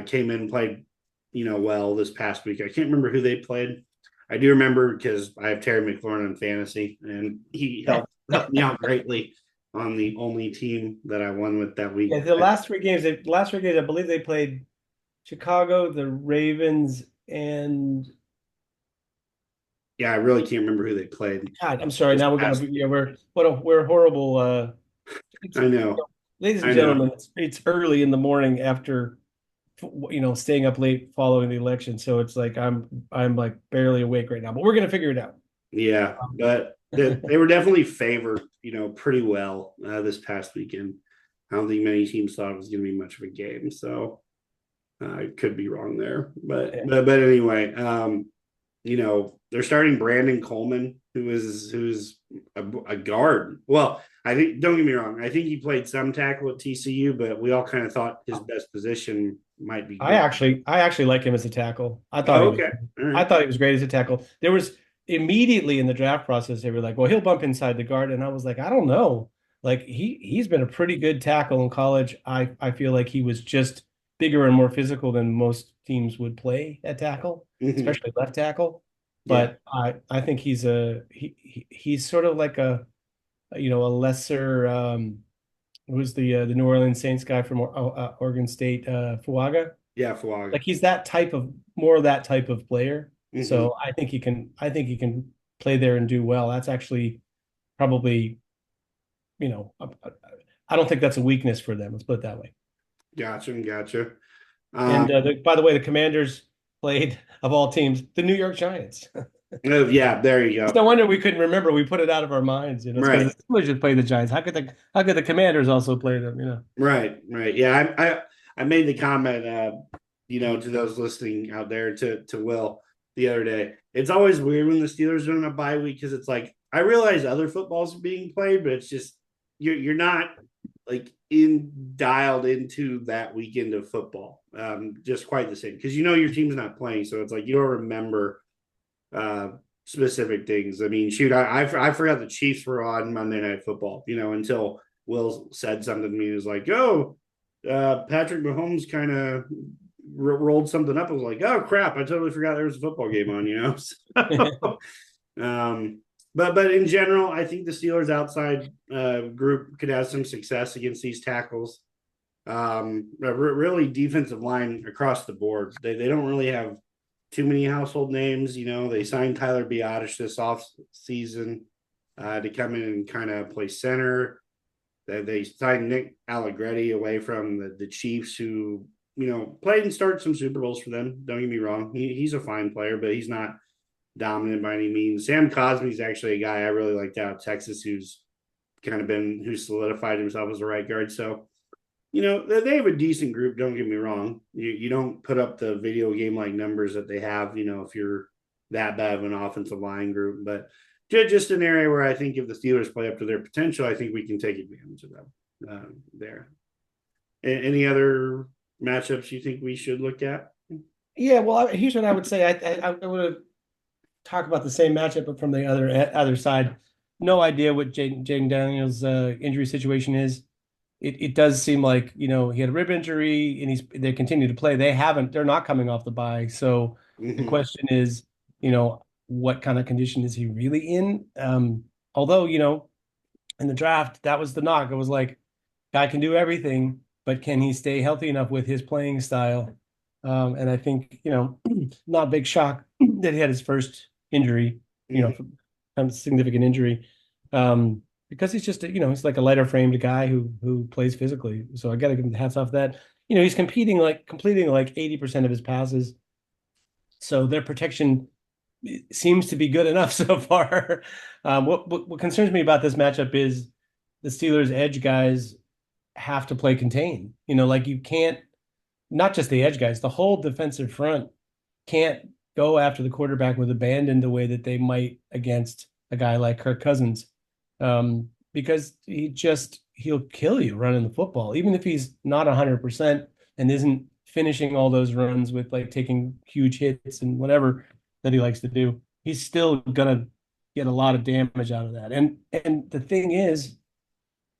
Came in and played, well this past week. I can't remember who they played. I do remember because I have Terry McLaurin on fantasy, and he helped me out greatly on the only team that I won with that week. Yeah, the last three games, I believe they played Chicago, the Ravens, and I really can't remember who they played. God, I'm sorry. Now we're horrible. I know, ladies and gentlemen. It's early in the morning after staying up late following the election, so it's like I'm like barely awake right now, but we're gonna figure it out. Yeah, but they were definitely favored, pretty well this past weekend. I don't think many teams thought it was going to be much of a game, so I could be wrong there. But anyway, they're starting Brandon Kohlman, who's a guard. Well, I think, don't get me wrong, I think he played some tackle at TCU, but we all kind of thought his best position might be good. I actually like him as a tackle. I thought I thought he was great as a tackle. There was immediately in the draft process, they were like, well, he'll bump inside the guard. And I was like, I don't know. Like he's been a pretty good tackle in college. I feel like he was just bigger and more physical than most teams would play at tackle, especially left tackle. But yeah. I think he's sort of like a lesser who's the New Orleans Saints guy from Oregon State, Fuaga. Yeah, Fuaga. Like he's more of that type of player. So I think he can play there and do well. That's actually probably, I don't think that's a weakness for them. Let's put it that way. Gotcha. And by the way, the Commanders played, of all teams, the New York Giants. Yeah, there you go. It's no wonder we couldn't remember. We put it out of our minds. Right. The Steelers just played the Giants. How could the Commanders also play them? Right. Yeah, I made the comment, to those listening out there, to Will the other day. It's always weird when the Steelers are on a bye week because it's like I realize other footballs are being played, but it's just you're not like dialed into that weekend of football. Just quite the same, because your team's not playing, so it's like you don't remember specific things. I mean, shoot, I forgot the Chiefs were on Monday Night Football, until Will said something to me. He was like, "Oh, Patrick Mahomes kind of rolled something up." I was like, "Oh crap, I totally forgot there was a football game on." So, but in general, I think the Steelers outside group could have some success against these tackles. Really defensive line across the board. They don't really have too many household names. They signed Tyler Biadasz this off season to come in and kind of play center. They signed Nick Allegretti away from the Chiefs, who played and started some Super Bowls for them. Don't get me wrong; he's a fine player, but he's not dominant by any means. Sam Cosmi's actually a guy I really liked out of Texas, who's solidified himself as a right guard. So they have a decent group. Don't get me wrong. You don't put up the video game like numbers that they have, if you're that bad of an offensive line group. But just an area where I think if the Steelers play up to their potential, I think we can take advantage of them there. Any other matchups you think we should look at? Yeah, well, here's what I would say. I would talk about the same matchup, but from the other side. No idea what Jayden Daniels' injury situation is. It does seem like he had a rib injury and they continue to play. They're not coming off the bye. So the question is, what kind of condition is he really in? Although in the draft that was the knock. It was like, guy can do everything, but can he stay healthy enough with his playing style? And I think not a big shock that he had his first injury, significant injury. Because he's just he's like a lighter framed guy who plays physically. So I got to give him hats off that. He's completing like 80% of his passes. So their protection seems to be good enough so far. What concerns me about this matchup is the Steelers edge guys have to play contain. Like you can't, not just the edge guys, the whole defensive front can't go after the quarterback with abandon the way that they might against a guy like Kirk Cousins. Because he'll kill you running the football, even if he's not 100% and isn't finishing all those runs with like taking huge hits and whatever that he likes to do. He's still gonna get a lot of damage out of that. And the thing is,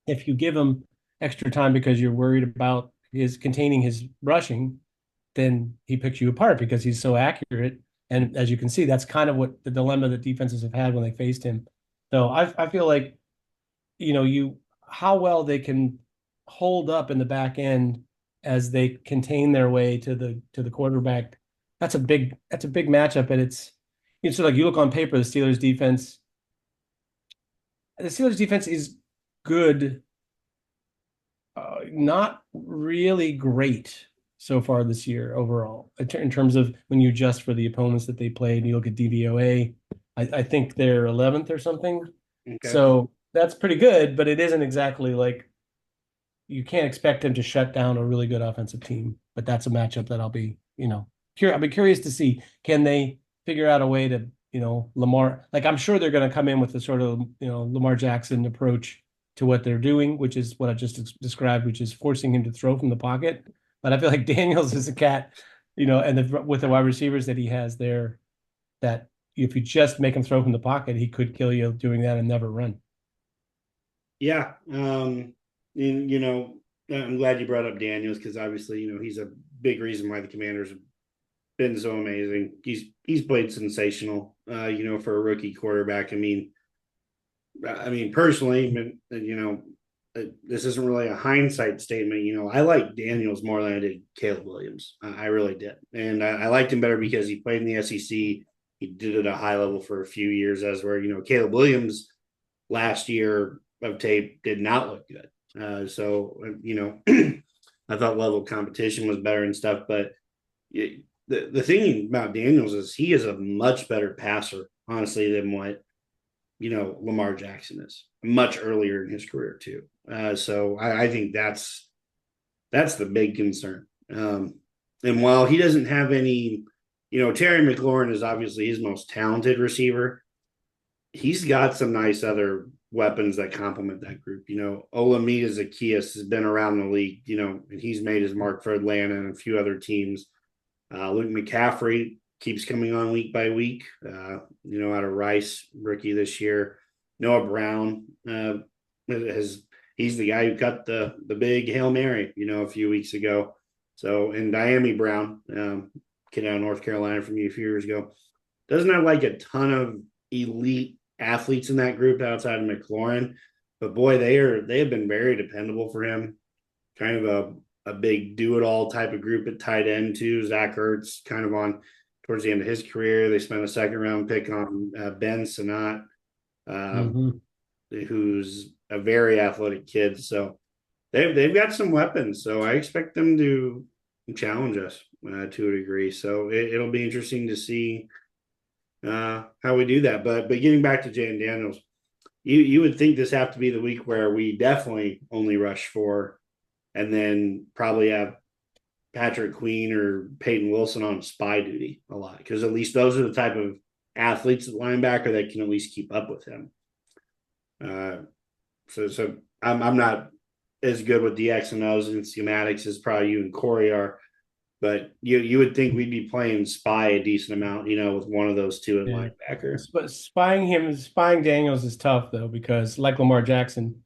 if you give him extra time because you're worried about containing his rushing, then he picks you apart because he's so accurate. And as you can see, that's kind of what the dilemma that defenses have had when they faced him. So I feel like, how well they can hold up in the back end as they contain their way to the quarterback. That's a big matchup. And it's like you look on paper, the Steelers defense is good. Not really great so far this year overall, in terms of when you adjust for the opponents that they played. You look at DVOA, I think they're 11th or something. Okay. So that's pretty good, but it isn't exactly like you can't expect them to shut down a really good offensive team. But that's a matchup that I'll be curious to see. Can they figure out a way to, Lamar, like I'm sure they're going to come in with the sort of, Lamar Jackson approach to what they're doing, which is what I just described, which is forcing him to throw from the pocket. But I feel like Daniels is a cat, and with the wide receivers that he has there, that if you just make him throw from the pocket, he could kill you doing that and never run. Yeah. I'm glad you brought up Daniels, because obviously, he's a big reason why the Commanders have been so amazing. He's played sensational, for a rookie quarterback. I mean, personally, this isn't really a hindsight statement. I like Daniels more than I did Caleb Williams. I really did. And I liked him better because he played in the SEC. He did it at a high level for a few years, as where, Caleb Williams last year of tape did not look good. So, I thought level of competition was better and stuff. But the thing about Daniels is he is a much better passer, honestly, than what, Lamar Jackson is much earlier in his career too. So I think that's the big concern. And while he doesn't have any, Terry McLaurin is obviously his most talented receiver. He's got some nice other weapons that complement that group. Olamide Zacchaeus has been around the league, and he's made his mark for Atlanta and a few other teams. Luke McCaffrey keeps coming on week by week, out of Rice, rookie this year. Noah Brown he's the guy who cut the big Hail Mary, a few weeks ago. So, and Diami Brown, kid out of North Carolina from a few years ago, doesn't have like a ton of elite athletes in that group outside of McLaurin, but boy, they have been very dependable for him. Kind of a big do-it-all type of group at tight end too. Zach Ertz kind of on towards the end of his career. They spent a second-round pick on Ben Sinnott, who's a very athletic kid. So they've got some weapons. So I expect them to challenge us to a degree. So it'll be interesting to see how we do that. But getting back to Jayden Daniels, you would think this have to be the week where we definitely only rush 4 and then probably have Patrick Queen or Peyton Wilson on spy duty a lot, because at least those are the type of athletes at linebacker that can at least keep up with him. So I'm not as good with the X and O's and schematics as probably you and Corey are, but you would think we'd be playing spy a decent amount, with one of those two at linebacker. But spying Daniels is tough though, because like Lamar Jackson,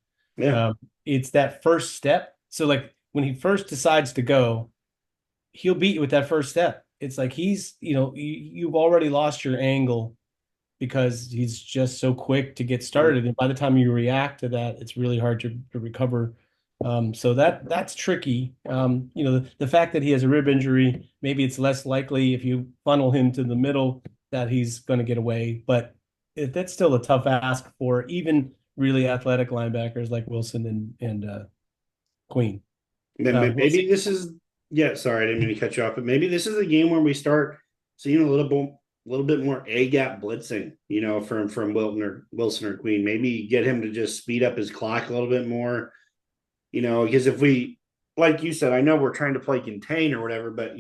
it's that first step. So like when he first decides to go, he'll beat you with that first step. It's like he's, you've already lost your angle because he's just so quick to get started. And by the time you react to that, it's really hard to recover. So that's tricky. The fact that he has a rib injury, maybe it's less likely if you funnel him to the middle that he's going to get away. But that's still a tough ask for even really athletic linebackers like Wilson and Queen. Maybe this is sorry, I didn't mean to cut you off, but maybe this is a game where we start seeing a little bit more A-gap blitzing, from Wilson or Queen. Maybe get him to just speed up his clock a little bit more, because if we, like you said, I know we're trying to play contain or whatever, but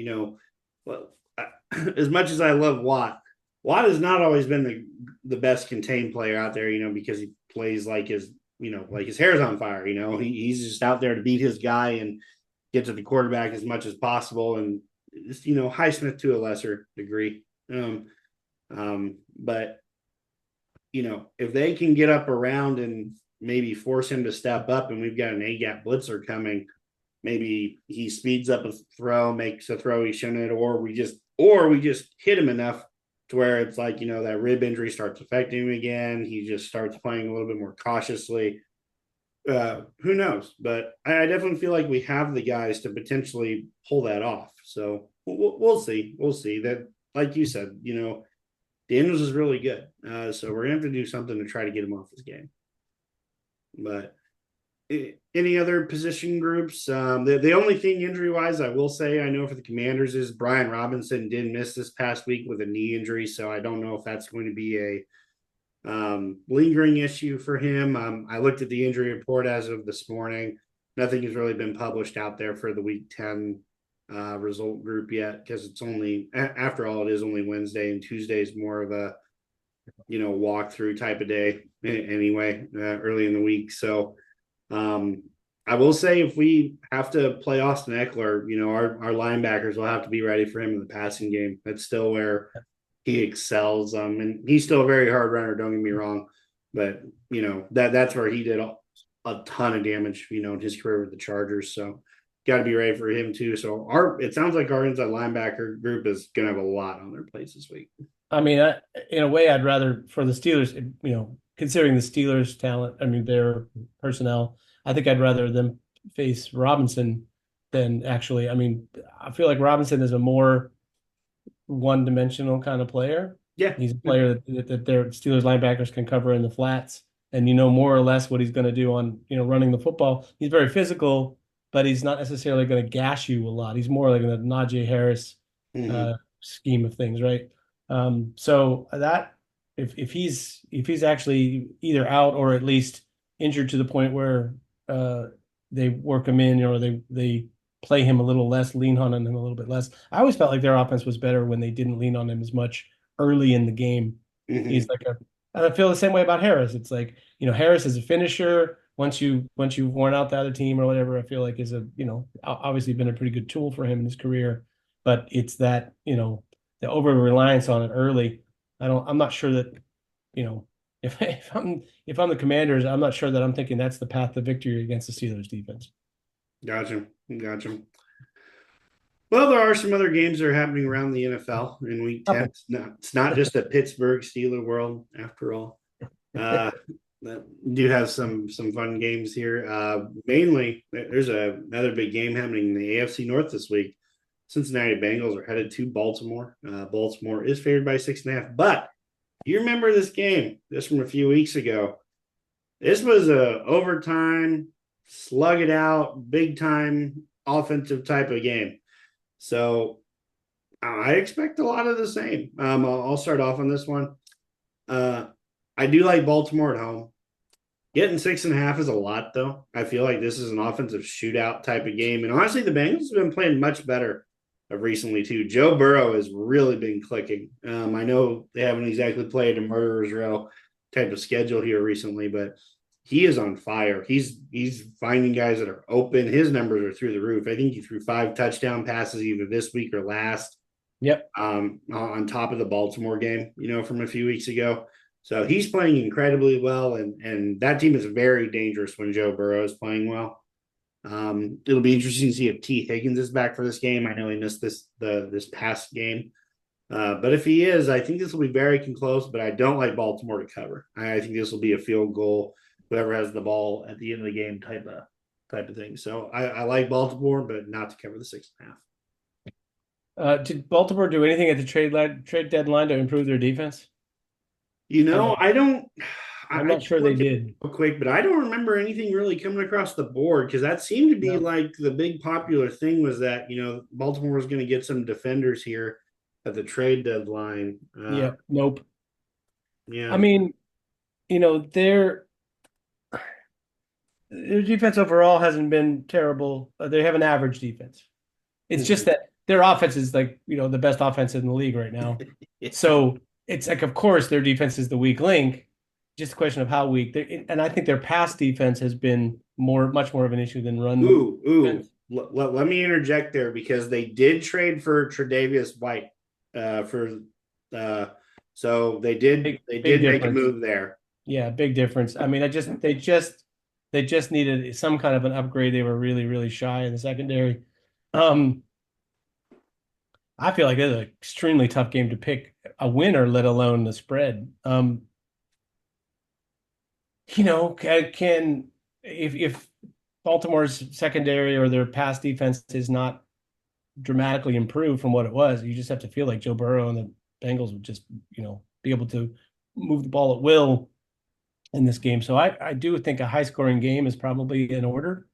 as much as I love Watt has not always been the best contained player out there, because he plays like his hair's on fire, he's just out there to beat his guy and get to the quarterback as much as possible. And just, Highsmith to a lesser degree. But if they can get up around and maybe force him to step up, and we've got an A-gap blitzer coming, maybe he speeds up a throw, makes a throw he shouldn't, or we just hit him enough to where it's like, that rib injury starts affecting him again. He just starts playing a little bit more cautiously. Who knows? But I definitely feel like we have the guys to potentially pull that off. So we'll see. We'll see. That, like you said, Daniels is really good. So we're going to have to do something to try to get him off his game. But any other position groups? The only thing injury-wise I will say, I know for the Commanders, is Brian Robinson did miss this past week with a knee injury. So I don't know if that's going to be a lingering issue for him. I looked at the injury report as of this morning. Nothing has really been published out there for the week 10 result group yet, because it's only, after all, it is only Wednesday, and Tuesday is more of a walkthrough type of day anyway, early in the week. So I will say, if we have to play Austin Eckler, our linebackers will have to be ready for him in the passing game. That's still where he excels. And he's still a very hard runner, don't get me wrong, but that's where he did a ton of damage, in his career with the Chargers. So got to be ready for him too. So it sounds like our inside linebacker group is going to have a lot on their plates this week. I mean, in a way, I'd rather, for the Steelers, considering the Steelers' talent, their personnel, I think I'd rather them face Robinson than actually. I feel like Robinson is a more one-dimensional kind of player. Yeah, he's a player that their Steelers linebackers can cover in the flats, and more or less what he's going to do on running the football. He's very physical, but he's not necessarily going to gash you a lot. He's more like a Najee Harris scheme of things, right? So that if he's actually either out or at least injured to the point where they work him in, or they play him a little less, lean on him a little bit less. I always felt like their offense was better when they didn't lean on him as much early in the game. He's like And I feel the same way about Harris. It's like, Harris is a finisher. Once you've worn out the other team or whatever, I feel like is obviously been a pretty good tool for him in his career. But it's that, the over reliance on it early. I'm not sure that, if I'm the Commanders, I'm not sure that I'm thinking that's the path to victory against the Steelers defense. Gotcha. Well, there are some other games that are happening around the NFL in Week 10. Okay. It's not just a Pittsburgh Steeler world after all. Do have some fun games here. Mainly, there's another big game happening in the AFC North this week. Cincinnati Bengals are headed to Baltimore. Baltimore is favored by 6.5. But you remember this game just from a few weeks ago? This was a overtime, slug it out, big time offensive type of game. So I expect a lot of the same. I'll start off on this one. I do like Baltimore at home. Getting 6.5 is a lot, though. I feel like this is an offensive shootout type of game. And honestly, the Bengals have been playing much better recently, too. Joe Burrow has really been clicking. I know they haven't exactly played a murderer's row type of schedule here recently, but he is on fire. He's finding guys that are open. His numbers are through the roof. I think he threw 5 touchdown passes either this week or last. Yep. On top of the Baltimore game, from a few weeks ago. So he's playing incredibly well, and that team is very dangerous when Joe Burrow is playing well. It'll be interesting to see if T. Higgins is back for this game. I know he missed this past game. But if he is, I think this will be very close, but I don't like Baltimore to cover. I think this will be a field goal, whoever has the ball at the end of the game type of thing. So I like Baltimore, but not to cover the 6.5. Did Baltimore do anything at the trade deadline to improve their defense? I'm not sure they did. Real quick, but I don't remember anything really coming across the board because that seemed to be like the big popular thing was that, Baltimore was going to get some defenders here at the trade deadline. Nope. Yeah. I mean, their defense overall hasn't been terrible. They have an average defense. It's just that their offense is like, the best offense in the league right now. So it's like, of course, their defense is the weak link. Just a question of how weak. And I think their pass defense has been much more of an issue than run. Let me interject there because they did trade for Tre'Davious White so they did make a move there. Yeah, big difference. I mean, they just needed some kind of an upgrade. They were really, really shy in the secondary. I feel like it's an extremely tough game to pick a winner, let alone the spread. If Baltimore's secondary or their pass defense is not dramatically improved from what it was, you just have to feel like Joe Burrow and the Bengals would just, be able to move the ball at will in this game. So I do think a high scoring game is probably in order.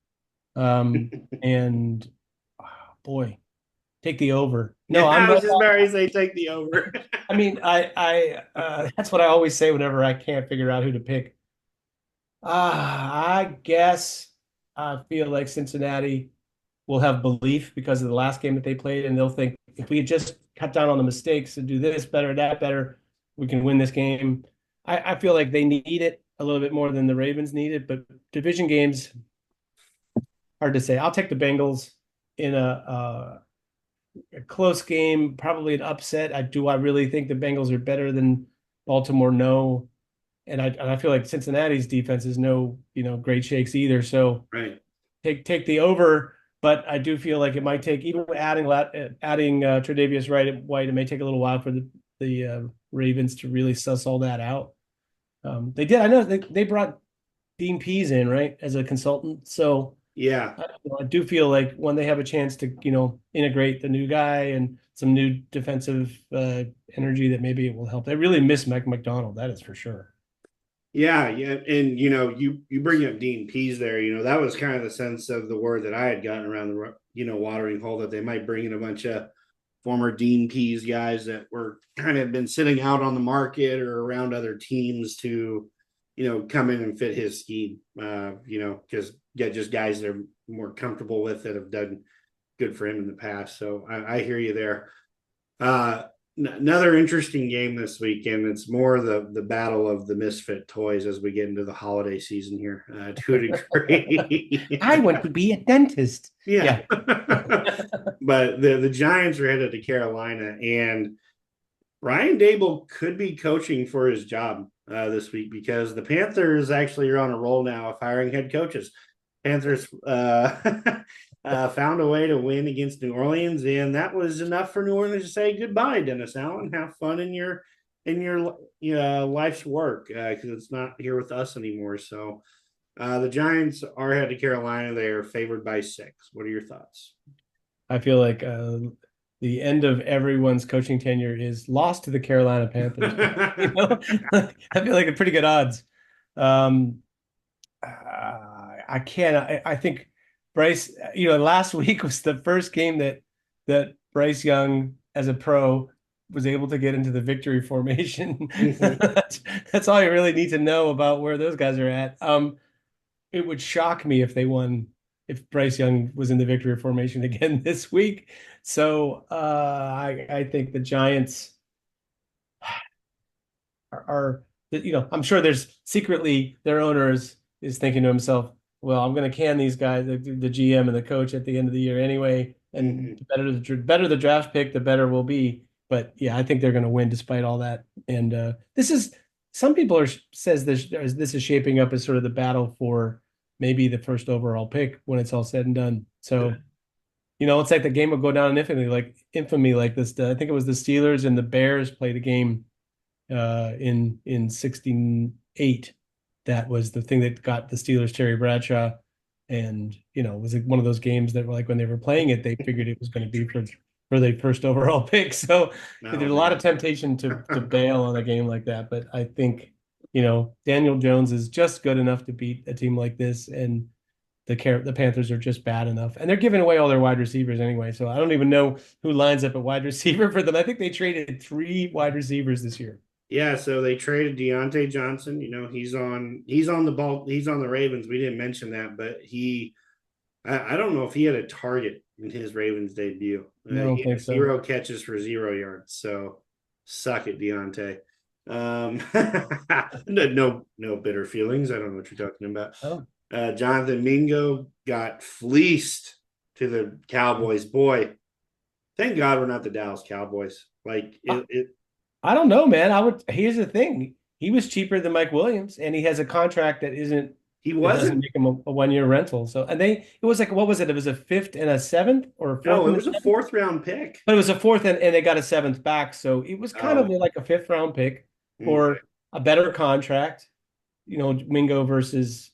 And boy, take the over. No, I was just about to say take the over. I mean, I that's what I always say whenever I can't figure out who to pick. I guess I feel like Cincinnati will have belief because of the last game that they played, and they'll think if we had just cut down on the mistakes and do this better, that better, we can win this game. I feel like they need it a little bit more than the Ravens need it, but division games, hard to say. I'll take the Bengals in a close game, probably an upset. I really think the Bengals are better than Baltimore? No. And I feel like Cincinnati's defense is no, great shakes either. So right. Take the over, but I do feel like it might take, even adding Tre'Davious White, it may take a little while for the Ravens to really suss all that out. They did. I know they brought Dean Pease in, right, as a consultant. So yeah, I do feel like when they have a chance to, integrate the new guy and some new defensive energy, that maybe it will help. They really miss Mike McDonald. That is for sure. Yeah, and you bring up Dean Pease there. That was kind of the sense of the word that I had gotten around the watering hole that they might bring in a bunch of former Dean Pease guys that were kind of been sitting out on the market or around other teams to come in and fit his scheme. Because get just guys that are more comfortable with that have done good for him in the past. So I hear you there. Another interesting game this weekend. It's more the battle of the misfit toys as we get into the holiday season here, to a degree. I want to be a dentist. Yeah. Yeah. But the Giants are headed to Carolina, and Ryan Dable could be coaching for his job this week because the Panthers actually are on a roll now of hiring head coaches. Panthers found a way to win against New Orleans, and that was enough for New Orleans to say goodbye, Dennis Allen. Have fun in your life's work because it's not here with us anymore. So the Giants are headed to Carolina. They are favored by 6. What are your thoughts? I feel like the end of everyone's coaching tenure is lost to the Carolina Panthers. You know? I feel like a pretty good odds. I can't. I think Bryce. Last week was the first game that Bryce Young, as a pro, was able to get into the victory formation. That's all you really need to know about where those guys are at. It would shock me if they won, if Bryce Young was in the victory formation again this week. So I think the Giants are, I'm sure there's secretly their owners is thinking to himself, well, I'm going to can these guys, the GM and the coach at the end of the year anyway. And the better the draft pick, the better we'll be. But yeah, I think they're going to win despite all that. And some people says this is shaping up as sort of the battle for maybe the first overall pick when it's all said and done. So, it's like the game will go down in infamy like this. I think it was the Steelers and the Bears played a game in 68. That was the thing that got the Steelers Terry Bradshaw. And, it was like one of those games that were like when they were playing it, they figured it was going to be for the first overall pick. So there's a lot of temptation to bail on a game like that. But I think, Daniel Jones is just good enough to beat a team like this. And the Panthers are just bad enough. And they're giving away all their wide receivers anyway. So I don't even know who lines up at wide receiver for them. I think they traded 3 wide receivers this year. Yeah, so they traded Deontay Johnson. He's on the ball. He's on the Ravens. We didn't mention that, but I don't know if he had a target in his Ravens debut. I don't think so. 0 catches for 0 yards. So suck it, Deontay. No bitter feelings. I don't know what you're talking about. Oh. Jonathan Mingo got fleeced to the Cowboys. Boy, thank God we're not the Dallas Cowboys. I don't know, man. Here's the thing. He was cheaper than Mike Williams, and he has a contract that isn't. He wasn't. Doesn't make him a 1-year rental. So, and it was like, what was it? It was a 5th and a 7th, or a 4th. No, it was a 4th round pick. But it was a 4th, and they got a 7th back. So it was kind of like a 5th round pick or a better contract. Mingo versus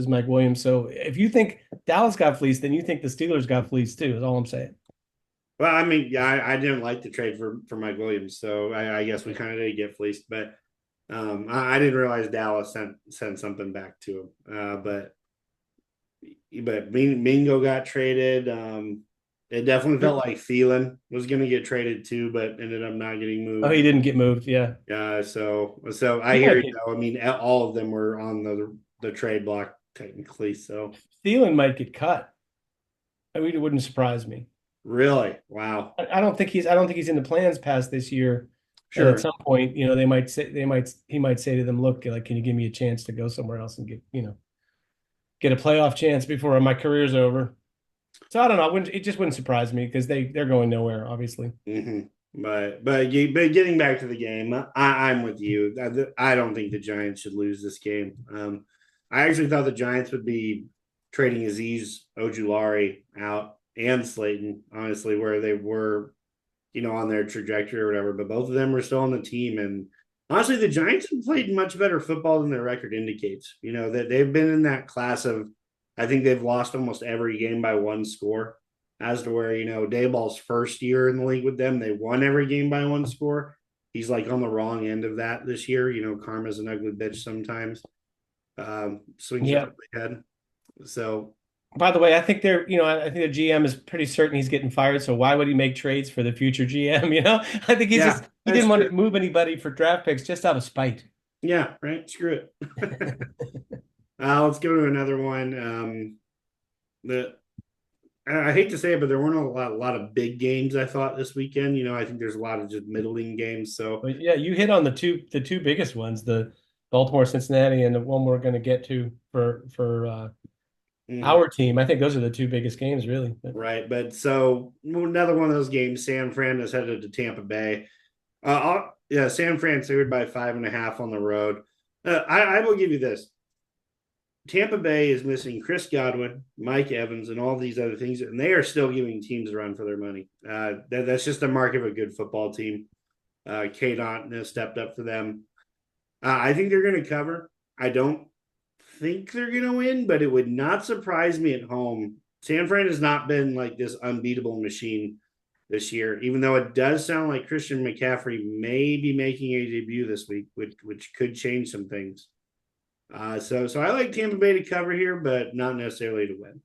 Mike Williams. So if you think Dallas got fleeced, then you think the Steelers got fleeced too. Is all I'm saying. Well, I mean, yeah, I didn't like the trade for Mike Williams, so I guess we kind of did get fleeced. But I didn't realize Dallas sent something back to him. But Mingo got traded. It definitely felt like Thielen was going to get traded too, but ended up not getting moved. Oh, he didn't get moved. Yeah. So I hear you. I mean, all of them were on the trade block technically. So Thielen might get cut. I mean, it wouldn't surprise me. Really? Wow. I don't think he's in the plans past this year. Sure. And at some point, he might say to them, look, like, can you give me a chance to go somewhere else and get a playoff chance before my career's over? So I don't know. It just wouldn't surprise me because they're going nowhere, obviously. Mm-hmm. But getting back to the game, I'm with you. I don't think the Giants should lose this game. I actually thought the Giants would be trading Azeez Ojulari out and Slayton, honestly, where they were, on their trajectory or whatever, but both of them were still on the team. And honestly, the Giants have played much better football than their record indicates. That they've been in that class of, I think they've lost almost every game by 1 score, as to where, Dayball's first year in the league with them, they won every game by 1 score. He's like on the wrong end of that this year. Karma's an ugly bitch sometimes. Swings up the head. So, by the way, I think I think the GM is pretty certain he's getting fired. So why would he make trades for the future GM? I think he didn't want to move anybody for draft picks just out of spite. Yeah, right. Screw it. Let's go to another one. I hate to say it, but there weren't a lot of big games I thought this weekend. I think there's a lot of just middling games. So But yeah, you hit on the two biggest ones, the Baltimore, Cincinnati, and the one we're going to get to for our team. I think those are the two biggest games, really. right. But so another one of those games, San Fran is headed to Tampa Bay. Yeah, San Fran favored by 5.5 on the road. I will give you this. Tampa Bay is missing Chris Godwin, Mike Evans, and all these other things, and they are still giving teams a run for their money. That's just a mark of a good football team. Kate Otten has stepped up for them. I think they're going to cover. I don't think they're going to win, but it would not surprise me at home. San Fran has not been like this unbeatable machine this year, even though it does sound like Christian McCaffrey may be making a debut this week, which could change some things. So I like Tampa Bay to cover here, but not necessarily to win.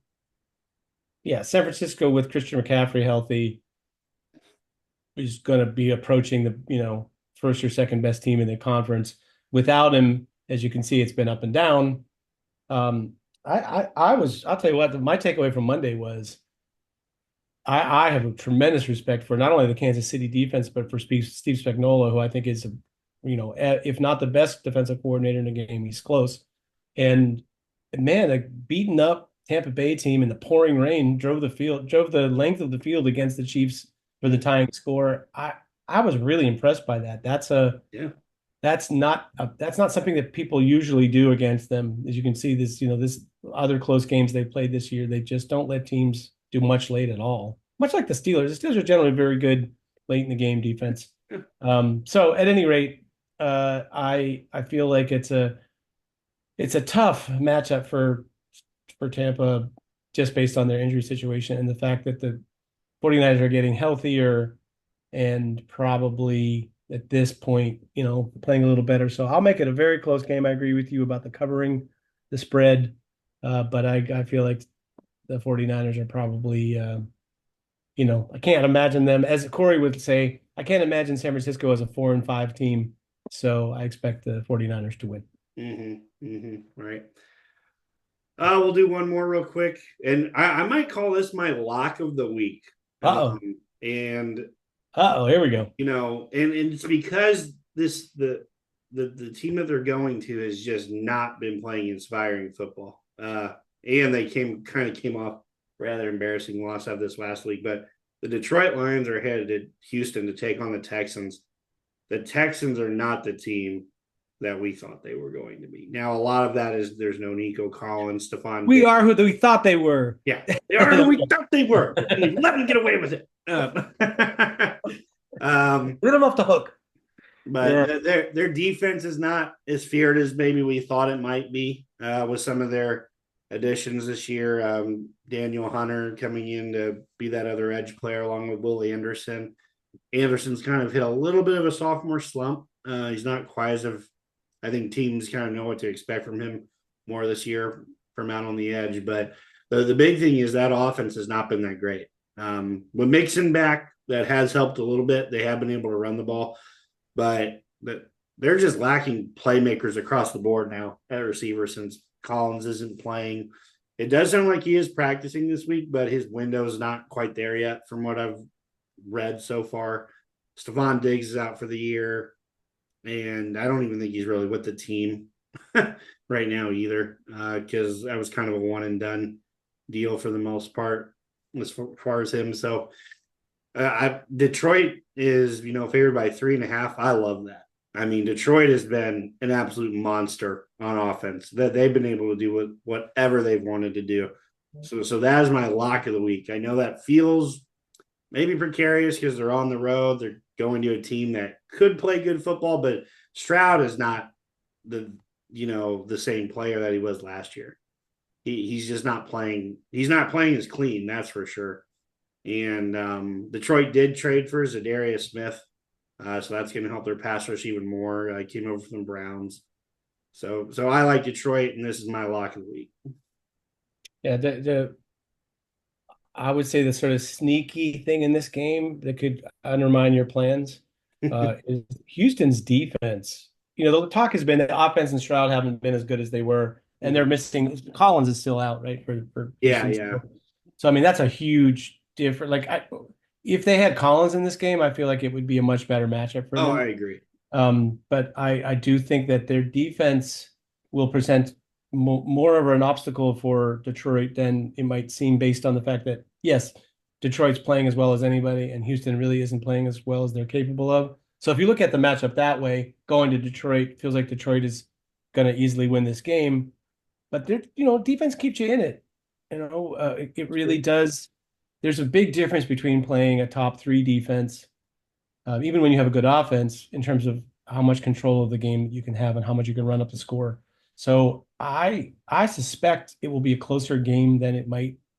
Yeah, San Francisco with Christian McCaffrey healthy is going to be approaching the first or second best team in the conference. Without him, as you can see, it's been up and down. I'll tell you what, my takeaway from Monday was I have a tremendous respect for not only the Kansas City defense, but for Steve Spagnuolo, who I think is, if not the best defensive coordinator in the game, he's close. And man, a beaten up Tampa Bay team in the pouring rain drove the length of the field against the Chiefs for the tying score. I was really impressed by that. That's not something that people usually do against them. As you can see, this other close games they played this year, they just don't let teams do much late at all. Much like the Steelers. The Steelers are generally very good late in the game defense. So at any rate, I feel like it's a tough matchup for Tampa just based on their injury situation and the fact that the 49ers are getting healthier and probably at this point, playing a little better. So I'll make it a very close game. I agree with you about the covering, the spread, but I feel like the 49ers are probably, I can't imagine them, as Corey would say, I can't imagine San Francisco as a 4-5 team. So I expect the 49ers to win. Right. We'll do one more real quick. And I might call this my lock of the week. And here we go. And it's because the team that they're going to has just not been playing inspiring football. And they came off rather embarrassing loss of this last week. But the Detroit Lions are headed to Houston to take on the Texans. The Texans are not the team that we thought they were going to be. Now, a lot of that is there's no Nico Collins, Stephon. We are who we thought they were. Yeah, they are who we thought they were. And let them get away with it. Let them off the hook. But their defense is not as feared as maybe we thought it might be with some of their additions this year. Daniel Hunter coming in to be that other edge player along with Will Anderson. Anderson's kind of hit a little bit of a sophomore slump. He's not quite as I think teams kind of know what to expect from him more this year from out on the edge. But the big thing is that offense has not been that great. With Mixon back, that has helped a little bit. They have been able to run the ball, but they're just lacking playmakers across the board now at receiver since Collins isn't playing. It does sound like he is practicing this week, but his window is not quite there yet from what I've read so far. Stephon Diggs is out for the year, and I don't even think he's really with the team right now either, because that was kind of a one and done deal for the most part as far as him. So Detroit is, favored by 3.5. I love that. I mean, Detroit has been an absolute monster on offense. That they've been able to do whatever they've wanted to do. So that is my lock of the week. I know that feels maybe precarious because they're on the road. They're going to a team that could play good football, but Stroud is not the same player that he was last year. He's just not playing. He's not playing as clean, that's for sure. And Detroit did trade for Zadarius Smith, so that's going to help their pass rush even more. Came over from the Browns, so I like Detroit, and this is my lock of the week. Yeah, I would say the sort of sneaky thing in this game that could undermine your plans is Houston's defense. The talk has been that offense and Stroud haven't been as good as they were, and they're missing. Collins is still out, right? For yeah. So I mean, that's a huge difference. Like if they had Collins in this game, I feel like it would be a much better matchup for Oh, them. I agree. But I do think that their defense will present more of an obstacle for Detroit than it might seem based on the fact that, yes, Detroit's playing as well as anybody, and Houston really isn't playing as well as they're capable of. So if you look at the matchup that way, going to Detroit feels like Detroit is going to easily win this game. But defense keeps you in it. It really does. There's a big difference between playing a top three defense even when you have a good offense, in terms of how much control of the game you can have and how much you can run up the score. So I suspect it will be a closer game than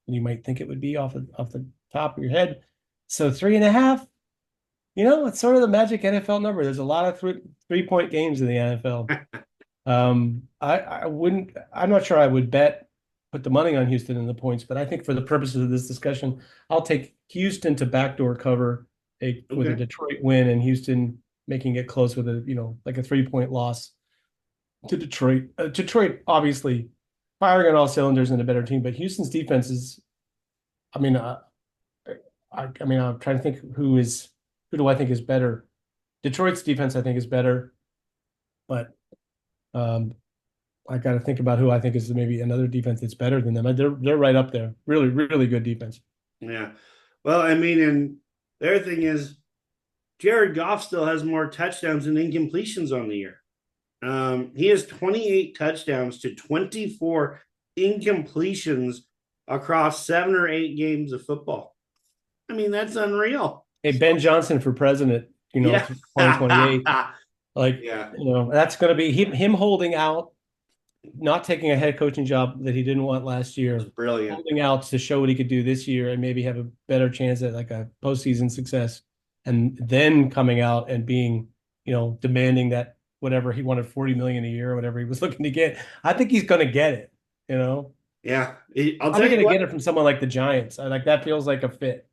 you might think it would be off the top of your head. So 3.5, it's sort of the magic NFL number. There's a lot of 3-point games in the NFL. I'm not sure I would put the money on Houston in the points, but I think for the purposes of this discussion, I'll take Houston to backdoor cover with a Okay. Detroit win and Houston making it close with like a 3-point loss to Detroit. Detroit obviously firing on all cylinders and a better team, but Houston's defense is, I mean, I'm trying to think who do I think is better. Detroit's defense, I think, is better, but um, I got to think about who I think is maybe another defense that's better than them. They're right up there. Really, really good defense. Yeah. Well, I mean, and the other thing is Jared Goff still has more touchdowns and incompletions on the year. He has 28 touchdowns to 24 incompletions across 7 or 8 games of football. I mean, that's unreal. Hey, Ben Johnson for president, Yeah. 2028. Like, yeah. That's going to be him holding out, not taking a head coaching job that he didn't want last year, Brilliant. holding out to show what he could do this year and maybe have a better chance at like a postseason success, and then coming out and being, demanding that whatever he wanted 40 million a year or whatever he was looking to get. I think he's going to get it. Yeah. I'll tell you going to get it from someone like the Giants. Like that feels like a fit.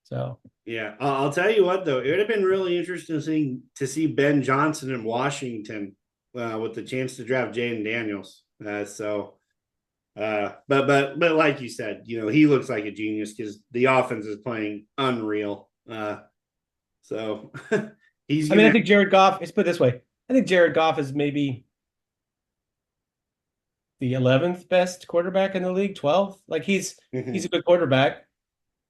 So yeah, I'll tell you what though, it would have been really interesting to see Ben Johnson in Washington with the chance to draft Jayden Daniels. But like you said, he looks like a genius because the offense is playing unreal. So he's. I think Jared Goff. Let's put it this way: I think Jared Goff is maybe the 11th best quarterback in the league, 12th. Like he's a good quarterback,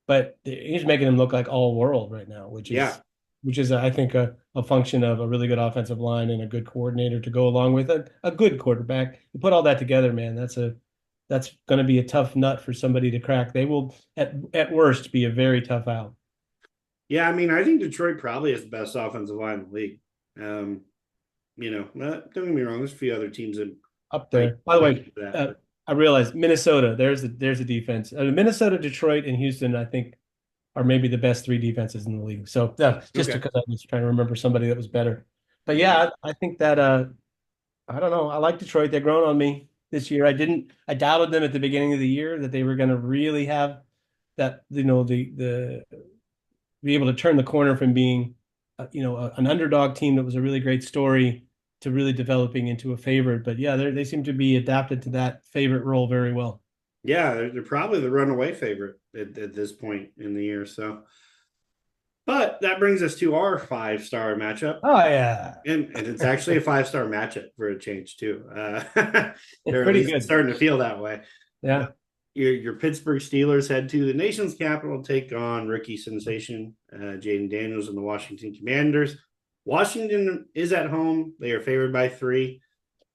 but he's making him look like all world right now, which is I think a function of a really good offensive line and a good coordinator to go along with a good quarterback. You put all that together, man. That's going to be a tough nut for somebody to crack. They will at worst be a very tough out. Yeah, I mean, I think Detroit probably is the best offensive line in the league. Don't get me wrong. There's a few other teams that up there. By the way, I realize Minnesota. There's a defense. Minnesota, Detroit, and Houston, I think, are maybe the best 3 defenses in the league. So just because I was trying to remember somebody that was better. But yeah, I think that I don't know. I like Detroit. They're growing on me this year. I doubted them at the beginning of the year that they were going to really have that, the be able to turn the corner from being, an underdog team that was a really great story to really developing into a favorite. But yeah, they seem to be adapted to that favorite role very well. Yeah, they're probably the runaway favorite at this point in the year. So, but that brings us to our 5-star matchup. Oh yeah, and it's actually a 5-star matchup for a change too. It's pretty good. Starting to feel that way. Yeah. Your Pittsburgh Steelers head to the nation's capital, take on rookie sensation Jayden Daniels and the Washington Commanders. Washington is at home. They are favored by 3.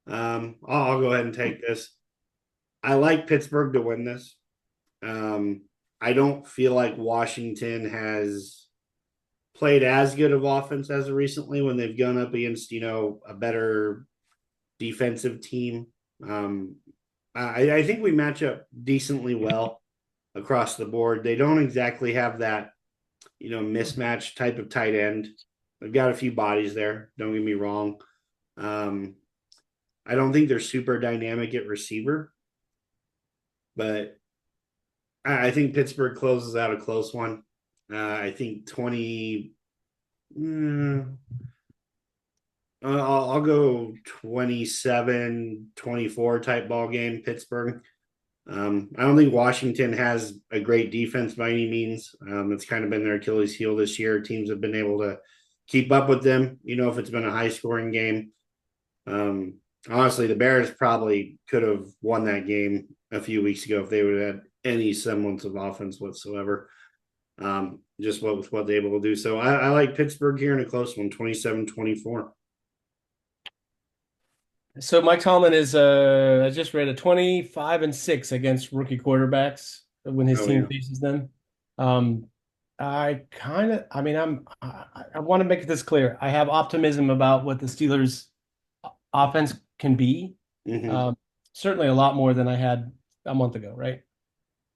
I'll go ahead and take this. I like Pittsburgh to win this. I don't feel like Washington has played as good of offense as recently when they've gone up against, a better defensive team. I think we match up decently well across the board. They don't exactly have that, mismatch type of tight end. They've got a few bodies there. Don't get me wrong. I don't think they're super dynamic at receiver, but I think Pittsburgh closes out a close one. I think 20. I'll go 27-24 type ball game, Pittsburgh. I don't think Washington has a great defense by any means. It's kind of been their Achilles heel this year. Teams have been able to keep up with them, if it's been a high scoring game. Um, Honestly, the Bears probably could have won that game a few weeks ago if they would have had any semblance of offense whatsoever. Just what they're able to do. So I like Pittsburgh here in a close one, 27-24. So Mike Tomlin is I just read a 25-6 against rookie quarterbacks when his team faces them. I want to make this clear. I have optimism about what the Steelers offense can be. Mm-hmm. Certainly a lot more than I had a month ago, right?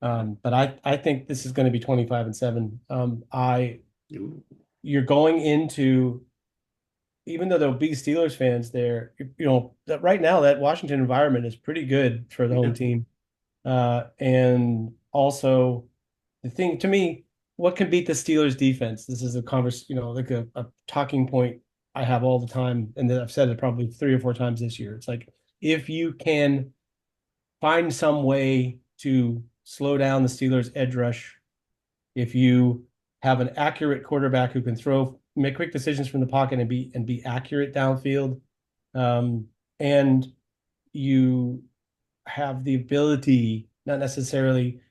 But I think this is going to be 25-7. You're going into, even though there'll be Steelers fans there, that right now that Washington environment is pretty good for the home team. And also the thing to me, what can beat the Steelers defense? This is a like a talking point I have all the time, and I've said it probably 3 or 4 times this year. It's like, if you can find some way to slow down the Steelers' edge rush, if you have an accurate quarterback who can make quick decisions from the pocket and be accurate downfield, and you have the ability, not necessarily,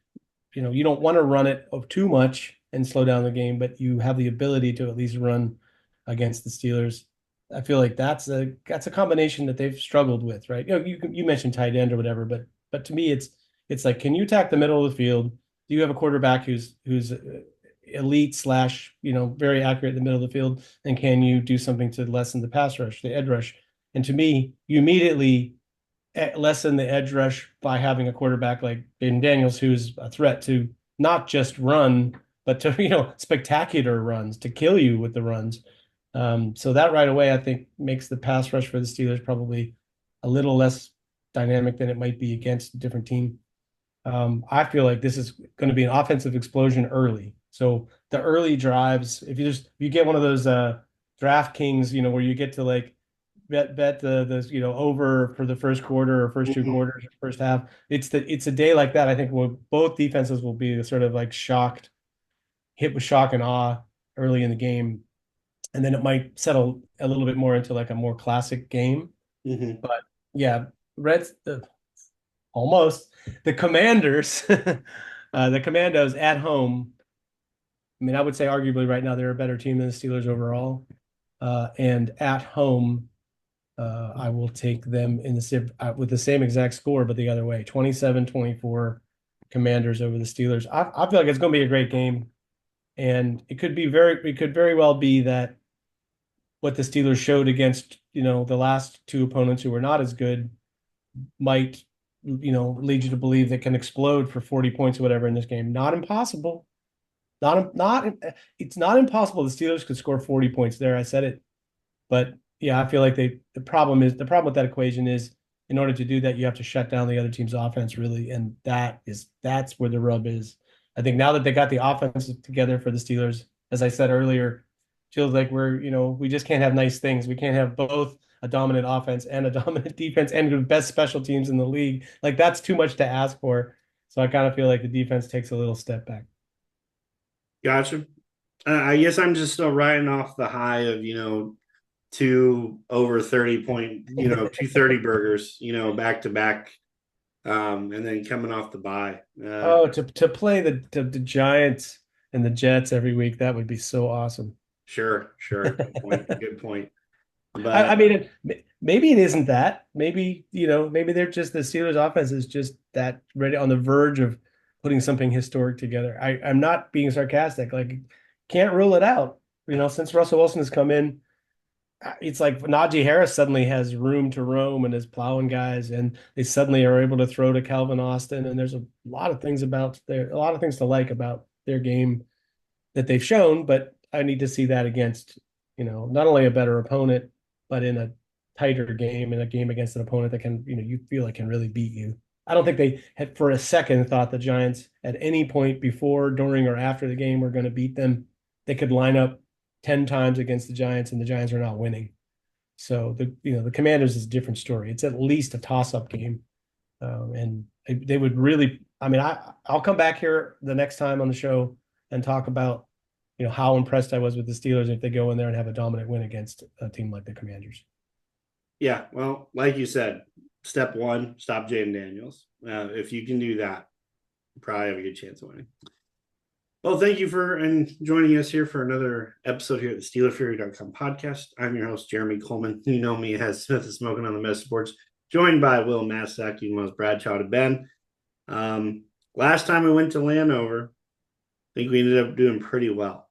you don't want to run it too much and slow down the game, but you have the ability to at least run against the Steelers. I feel like that's a combination that they've struggled with, right? You mentioned tight end or whatever, but to me, it's like, can you attack the middle of the field? Do you have a quarterback who's elite slash, very accurate in the middle of the field? And can you do something to lessen the pass rush, the edge rush? And to me, you immediately lessen the edge rush by having a quarterback like Jayden Daniels, who's a threat to not just run, but to, spectacular runs, to kill you with the runs. So that right away, I think, makes the pass rush for the Steelers probably a little less dynamic than it might be against a different team. I feel like this is going to be an offensive explosion early. So the early drives, if you get one of those DraftKings, where you get to like bet the over for the first quarter or first 2 quarters or first half, it's a day like that. I think both defenses will be sort of like hit with shock and awe early in the game, and then it might settle a little bit more into like a more classic game. But yeah, almost the Commanders, the Commandos at home. I mean, I would say arguably right now they're a better team than the Steelers overall. And at home, I will take them with the same exact score, but the other way, 27-24 Commanders over the Steelers. I feel like it's going to be a great game, and it could very well be that what the Steelers showed against, the last 2 opponents who were not as good might, lead you to believe they can explode for 40 points or whatever in this game. Not impossible. It's not impossible the Steelers could score 40 points there. I said it. But yeah, I feel like the problem with that equation is, in order to do that, you have to shut down the other team's offense, really, and that's where the rub is. I think now that they got the offense together for the Steelers, as I said earlier, feels like we just can't have nice things. We can't have both a dominant offense and a dominant defense and the best special teams in the league. Like, that's too much to ask for. So I kind of feel like the defense takes a little step back. Gotcha. I guess I'm just still riding off the high of, 2 over 30 point, 230 burgers, back to back. And then coming off the bye. To play the Giants and the Jets every week, that would be so awesome. Sure. Good point. But I mean, maybe it isn't that. Maybe, maybe they're just, the Steelers offense is just that ready on the verge of putting something historic together. I'm not being sarcastic. Like, can't rule it out. Since Russell Wilson has come in, it's like Najee Harris suddenly has room to roam and is plowing guys, and they suddenly are able to throw to Calvin Austin. And there's a lot of things to like about their game that they've shown, but I need to see that against, not only a better opponent, but in a tighter game, in a game against an opponent that can, you feel like can really beat you. I don't think they had for a second thought the Giants at any point before, during, or after the game were going to beat them. They could line up 10 times against the Giants and the Giants are not winning. So the Commanders is a different story. It's at least a toss-up game. And they would really. I mean, I'll come back here the next time on the show and talk about how impressed I was with the Steelers if they go in there and have a dominant win against a team like the Commanders. Yeah, well, like you said, step one, stop Jayden Daniels. If you can do that, you probably have a good chance of winning. Well, thank you for joining us here for another episode here at the SteelerFury.com podcast. I'm your host, Jeremy Kohlman. You know me as Smith is Smoking on the Mess Sports, joined by Will Masisak, you know as Bradshaw to Ben. Last time we went to Landover, I think we ended up doing pretty well.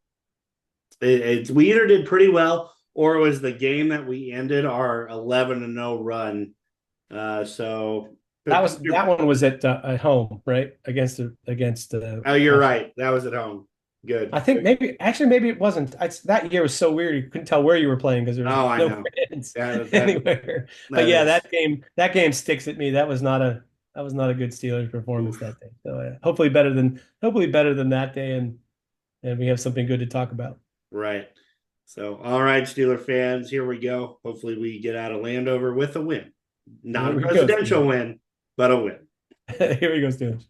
We either did pretty well or it was the game that we ended our 11-0 run. So that one was at home, right? Against Oh, you're right. That was at home. Good. I think maybe it wasn't. That year was so weird. You couldn't tell where you were playing because there was no fans anywhere. But yeah, that game sticks at me. That was not a good Steelers performance that day. So hopefully better than that day, and we have something good to talk about. Right. So, all right, Steeler fans, here we go. Hopefully we get out of Landover with a win. Not a presidential win, but a win. Here we go, Steelers.